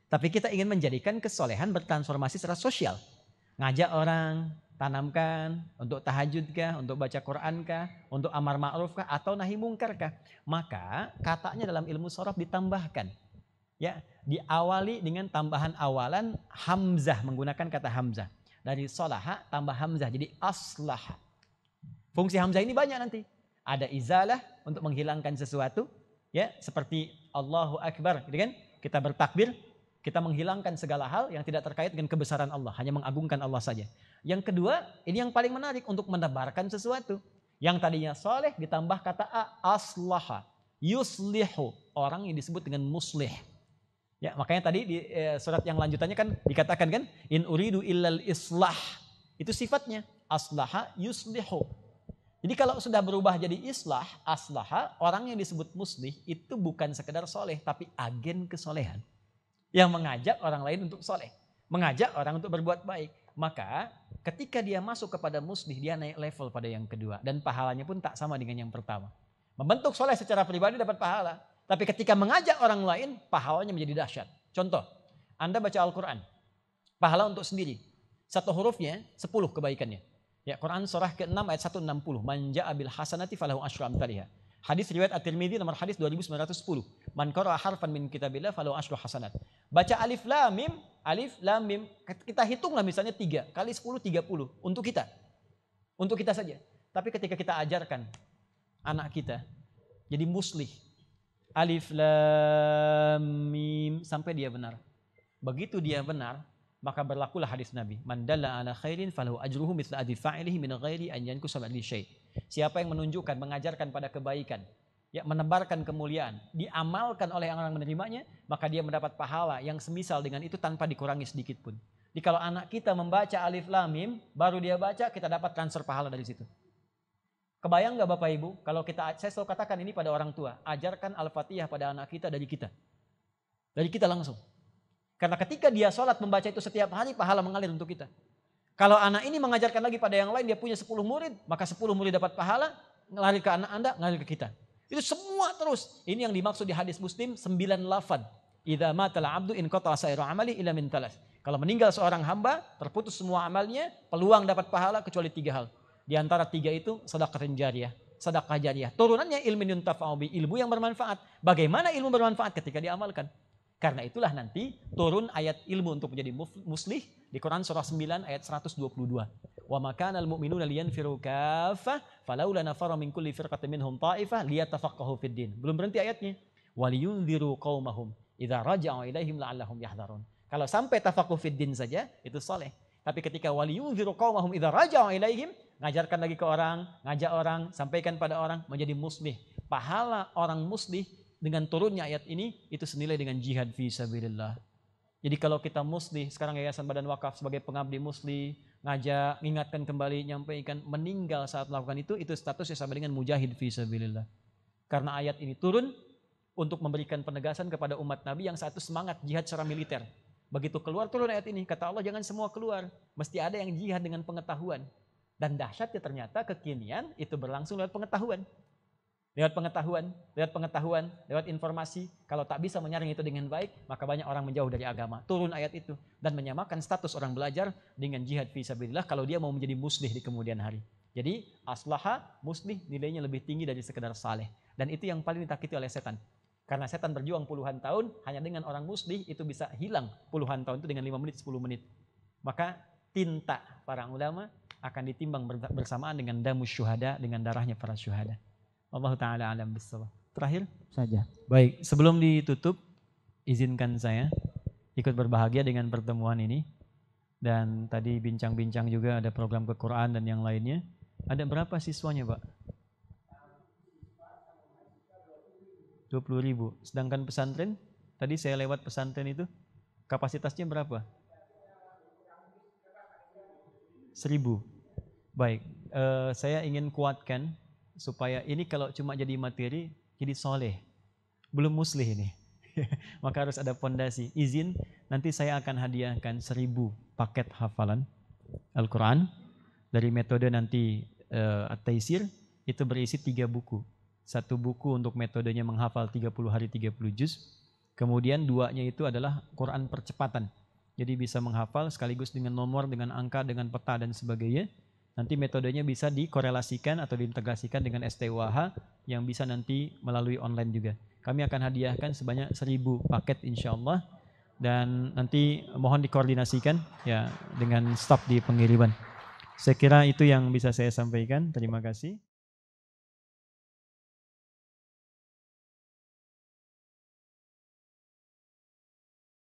Tapi kita ingin menjadikan kesolehan bertransformasi secara sosial. Ngajak orang, tanamkan, untuk tahajud kah, untuk baca Quran kah, untuk amar ma'ruf kah, atau nahi mungkar kah. Maka katanya dalam ilmu sharaf ditambahkan. Ya, diawali dengan tambahan awalan hamzah, menggunakan kata hamzah. Dari solaha tambah hamzah, jadi aslaha. Fungsi hamzah ini banyak nanti. Ada izalah untuk menghilangkan sesuatu, ya seperti Allahu Akbar, gitu kan? Kita bertakbir, kita menghilangkan segala hal yang tidak terkait dengan kebesaran Allah, hanya mengagungkan Allah saja. Yang kedua, ini yang paling menarik untuk menebarkan sesuatu. Yang tadinya soleh ditambah kata aslaha, yuslihu, orang yang disebut dengan muslih. Ya, makanya tadi di surat yang lanjutannya kan dikatakan kan, in uridu illal islah. Itu sifatnya, aslaha yuslihu. Jadi kalau sudah berubah jadi islah, aslaha, orang yang disebut muslih itu bukan sekedar soleh, tapi agen kesolehan. Yang mengajak orang lain untuk soleh. Mengajak orang untuk berbuat baik. Maka ketika dia masuk kepada muslih, dia naik level pada yang kedua. Dan pahalanya pun tak sama dengan yang pertama. Membentuk soleh secara pribadi dapat pahala. Tapi ketika mengajak orang lain, pahalanya menjadi dahsyat. Contoh, Anda baca Al-Quran. Pahala untuk sendiri. 1 hurufnya 10 kebaikannya. Ya, Quran surah ke-6 ayat 160. Man ja'a bil hasanati falahu asyru amsalihha. Hadis riwayat At-Tirmidzi nomor hadis 2910. Man qara'a harfan min kitabillah falahu asyru hasanat. Baca alif lam mim, kita hitunglah misalnya 3 kali 10 30 untuk kita. Untuk kita saja. Tapi ketika kita ajarkan anak kita jadi muslih, alif lam mim sampai dia benar. Begitu dia benar, maka berlakulah hadis Nabi. Man dalla ala khairin falahu ajruhu mithla ajri fa'ilihi min ghairi an yankusa min syai'. Siapa yang menunjukkan, mengajarkan pada kebaikan, ya menebarkan kemuliaan, diamalkan oleh orang menerimanya, maka dia mendapat pahala yang semisal dengan itu tanpa dikurangi sedikit pun. Jadi kalau anak kita membaca alif lam mim, baru dia baca, kita dapat transfer pahala dari situ. Kebayang nggak Bapak Ibu, kalau saya selalu katakan ini pada orang tua, ajarkan Al-Fatihah pada anak kita dari kita. Dari kita langsung. Karena ketika dia sholat membaca itu setiap hari, pahala mengalir untuk kita. Kalau anak ini mengajarkan lagi pada yang lain, dia punya 10 murid, maka 10 murid dapat pahala, ngalir ke anak Anda, ngalir ke kita. Itu semua terus. Ini yang dimaksud di hadis Muslim 9 lafaz. Idza matal 'abdu in qata'a sa'iru 'amali illa min talas. Kalau meninggal seorang hamba, terputus semua amalnya, peluang dapat pahala kecuali 3 hal. Di antara 3 itu sedekah jariyah, sedekah jariyah. Turunannya ilmu yuntafa'u bi, ilmu yang bermanfaat. Bagaimana ilmu bermanfaat ketika diamalkan? Karena itulah nanti turun ayat ilmu untuk menjadi muslih di Quran surah 9 ayat 122. Wa ma kana al-mu'minuna liyanfiru kaffah falaula nafara min kulli firqatin minhum ta'ifah liyatafaqahu fid din. Belum berhenti ayatnya. Wa liyunziru qaumahum idza raja'u ilaihim la'allahum yahdharun. Kalau sampai tafaqahu fid din saja itu saleh. Tapi ketika wa liyunziru qaumahum idza raja'u ilaihim, ngajarkan lagi ke orang, ngajak orang, sampaikan pada orang, menjadi muslih. Pahala orang muslih dengan turunnya ayat ini, itu senilai dengan jihad fi sabilillah. Jadi kalau kita muslih, sekarang Yayasan Badan Wakaf sebagai pengabdi muslih, ngajak, mengingatkan kembali, nyampaikan, meninggal saat melakukan itu statusnya sama dengan mujahid fi sabilillah. Karena ayat ini turun untuk memberikan penegasan kepada umat Nabi yang saat itu semangat jihad secara militer. Begitu keluar turun ayat ini, kata Allah jangan semua keluar, mesti ada yang jihad dengan pengetahuan. Dan dahsyatnya ternyata kekinian itu berlangsung lewat pengetahuan. Lewat pengetahuan, lewat informasi. Kalau tak bisa menyaring itu dengan baik, maka banyak orang menjauh dari agama. Turun ayat itu dan menyamakan status orang belajar dengan jihad fi sabilillah kalau dia mau menjadi muslih di kemudian hari. Jadi aslaha, muslih nilainya lebih tinggi dari sekedar saleh. Dan itu yang paling ditakiti oleh setan. Karena setan berjuang puluhan tahun, hanya dengan orang muslih itu bisa hilang puluhan tahun itu dengan 5 menit, 10 menit. Maka tinta para ulama akan ditimbang bersamaan dengan damus syuhada, dengan darahnya para syuhada. Allah Ta'ala alam bissawab. Terakhir saja. Baik, sebelum ditutup, izinkan saya ikut berbahagia dengan pertemuan ini. Dan tadi bincang-bincang juga ada program ke-Quran dan yang lainnya. Ada berapa siswanya Pak? 20.000. Sedangkan pesantren, tadi saya lewat pesantren itu, kapasitasnya berapa? 1.000. Baik, saya ingin kuatkan supaya ini kalau cuma jadi materi, jadi soleh. Belum muslih ini. Maka harus ada fondasi. Izin, nanti saya akan hadiahkan 1.000 paket hafalan Al-Quran. Dari metode nanti At-Taisir, itu berisi 3 buku. 1 buku untuk metodenya menghafal 30 hari 30 juz. Kemudian 2-nya itu adalah Quran percepatan. Jadi bisa menghafal sekaligus dengan nomor, dengan angka, dengan peta dan sebagainya. Nanti metodenya bisa dikorelasikan atau diintegrasikan dengan STUAH yang bisa nanti melalui online juga. Kami akan hadiahkan sebanyak 1.000 paket insyaallah dan nanti mohon dikoordinasikan ya dengan staf di pengiriman. Saya kira itu yang bisa saya sampaikan. Terima kasih.